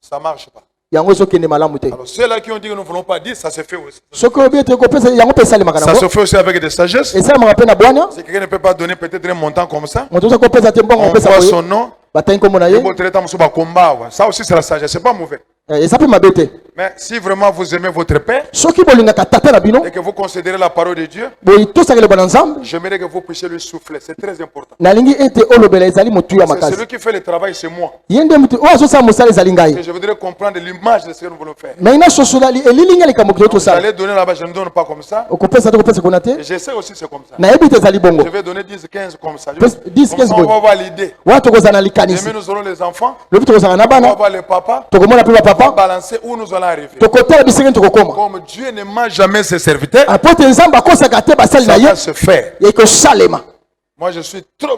Ça ne marche pas. yango ezokende malamu te Alors, ceux-là qui ont dit que nous ne voulons pas dire, ça se fait aussi. soki oyebi ete kopesa yango mpe esalemaka Ça nango se fait aussi avec des sagesses. esalemaka mpe na bwania Si quelqu'un ne peut pas donner peut-être un montant comme ça, moto oza kopesa te mbongo on kopesa voit boye son nom. batangi nkombo na ye Ça aussi, c'est la sagesse. C'est pas mauvais. eza mpe mabe te Mais si vraiment vous aimez votre père soki bolingaka tata na bino et que vous considérez la parole de Dieu, boye tosakeleba na nzambe j'aimerais que vous puissiez lui souffler. C'est très important. nalingi ete olobela ezali motu ya C'est makasi celui qui fait le travail, c'est moi. ye nde motu oyo azosala mosala ezali Et ngai je voudrais comprendre l'image de ce que nous voulons faire. me ina sosola elilingi ya likambo kito Vous tosala allez donner là-bas, je ne donne pas comme ça. okopesa te kopesa kuna te Et je sais aussi c'est comme ça. nayebi te ezali bongo Je vais donner 10, 15 comme ça. 10, 15 Comme ça, on va voir l'idée. wana tokozala na Demain, likanisi nous aurons les enfants. lobi tokozala na On va bana voir les papas. tokomona mpe On va bapapa balancer où nous allons arriver. tokotala bisengeni tokokoma Comme Dieu ne mange jamais ses serviteurs, apo te nzambe akosaka te basali na ça ye va se faire. ekosalema Moi, je suis trop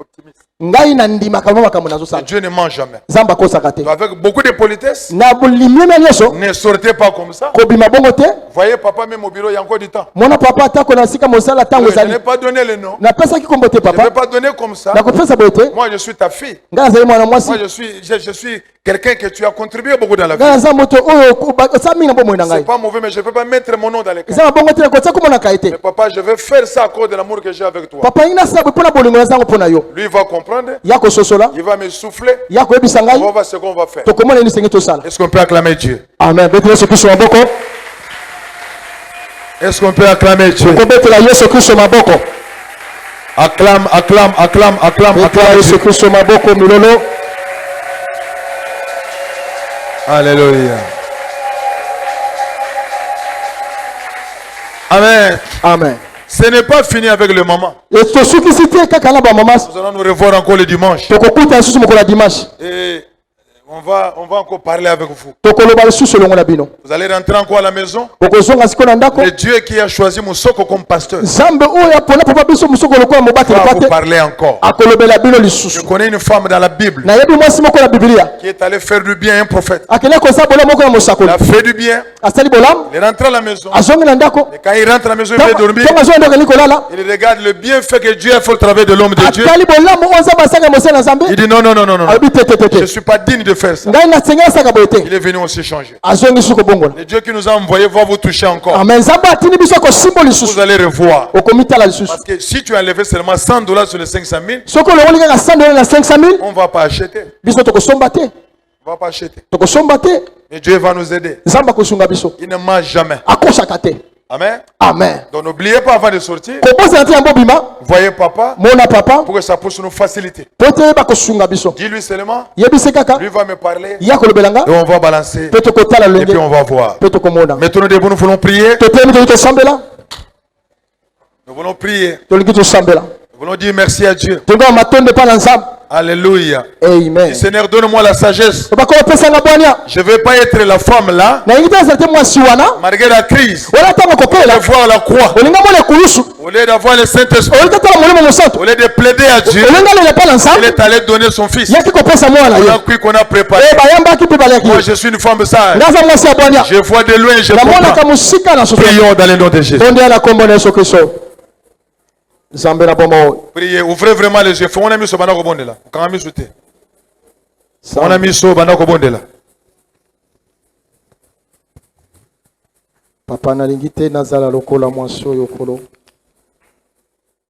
optimiste. ngai nandimaka mwa makambo Et nazosala Dieu ne mange jamais. nzambe akosaka te Donc, avec beaucoup de politesse, na bolimwema nyonso ne sortez pas comme ça. kobima bongo te Voyez, papa, même au bureau, il y a encore du temps. mwana papa atako na sika mosala ntango Je ezali n'ai pas donné le nom. napesaki kombo te Je ne vais papa pas donner comme ça. nakopesa boye te Moi, je suis ta fille. ngai nazali mwana mwasi Moi, je suis quelqu'un que tu as contribué beaucoup dans la vie. ngai naza moto oyo osala mingi na bomoi na C'est ngai pas mauvais, mais je ne peux pas mettre mon nom dans les cas. eza na bongo te nakotia komonaka ye te Mais papa, je vais faire ça à cause de l'amour que j'ai avec toi. papa ingi nasala boye mpo na bolingo nazango mpo na yo Lui, il va comprendre. ya kososola Il va me souffler. ya koyebisa ngai On va voir ce qu'on va faire. tokomona nini sengi tosala Est-ce qu'on peut acclamer Dieu? amen betela yesu kristo maboko Est-ce qu'on peut acclamer Dieu? kobetela yesu kristo maboko Acclame, acclame, acclame, acclame, betela acclame yesu Dieu. kristo maboko milolo Alléluia. Amen. amen Ce n'est pas fini avec le moment. tosukisi te kaka na bamama Nous allons nous revoir encore le dimanche. tokokuta lisusu mokolo ya dimanche Et on va encore parler avec vous. tokoloba lisusu elongo na bino Vous allez rentrer encore à la maison. okozonga siko na ndako Le Dieu qui a choisi Moussoko comme pasteur nzambe oyo apona papa biso mosoko lokola mobateli va pa vous te parler encore. akolobela bino Je lisusu connais une femme dans la Bible nayebi mwasi moko na biblia qui est allée faire du bien à un prophète. akende kosala bolamu moko na Il mosakoli a fait du bien. asali bolamu Il est rentré à la maison. azongi na ndako Et quand il rentre à la maison, il veut dormir. ntongo azongi ndako alingi kolala Il regarde le bienfait que Dieu a fait au travers de l'homme de Dieu. atali bolamu oyo nzambe asaka mosala na nzambe Il dit non, non, non, non, non. alobi te te te Je ne te suis pas digne de faire ça. ngai nasengeli asaka boye te Il est venu aussi changer. azongi lisusu kobongola Le Dieu qui nous a envoyé va vous toucher encore. amen nzambe atindi biso kosimbo Vous lisusu allez revoir. okomitala lisusu Parce que si tu as enlevé seulement $100 sur les 500 000, soki olongoli kaka 100 dola na 500 000 on ne va pas acheter. biso tokosomba te On ne va pas acheter. tokosomba te Mais Dieu va nous aider. nzambe akosunga biso Il ne mange jamais. akosaka te Amen. amen Donc n'oubliez pas avant de sortir, kobosana te yango bima voyez papa mona papa pour que ça puisse nous faciliter. po te yeba kosunga biso Dis-lui seulement, yebise kaka lui va me parler ya kolobela nga et on va balancer mpe tokotala et lolenge puis on va voir. mpe tokomona Mettons-nous debout, nous voulons prier. totelemi tolingi tosambela Nous voulons prier. tolingi tosambela Nous voulons dire merci à Dieu. tonga matonde mpa na nzambe Alléluia. amen Seigneur, donne-moi la sagesse. obaka opesanga bwania Je ne vais pas être la femme là, nalingi te azala te mwasi wana malgré la crise. wala ntango De kokela voir la croix. olinga mona ekulusu Au lieu d'avoir le Saint-Esprit, olingi tala molimo mosantu au lieu de plaider à Dieu, olinga alela mpa na il nzambe est allé donner son fils. yaki kopesa mwana On ye a cru qu'on a préparé. bayambaki mpe baliaki Moi, ye je suis une femme sage. nga aza mwasi ya bwania Je vois de loin, je namonaka comprends. mosika na soso Prions dans le nom de Jésus. tonde ya na kombo na yesu kristo nzambe na bomba oyo Priez, ouvrez vraiment les yeux. On a mis ce bandako bonde là. Quand on a mis ce thé. On a mis ce bandako bonde là. papa nalingi te nazala lokola mwasi oyo kolo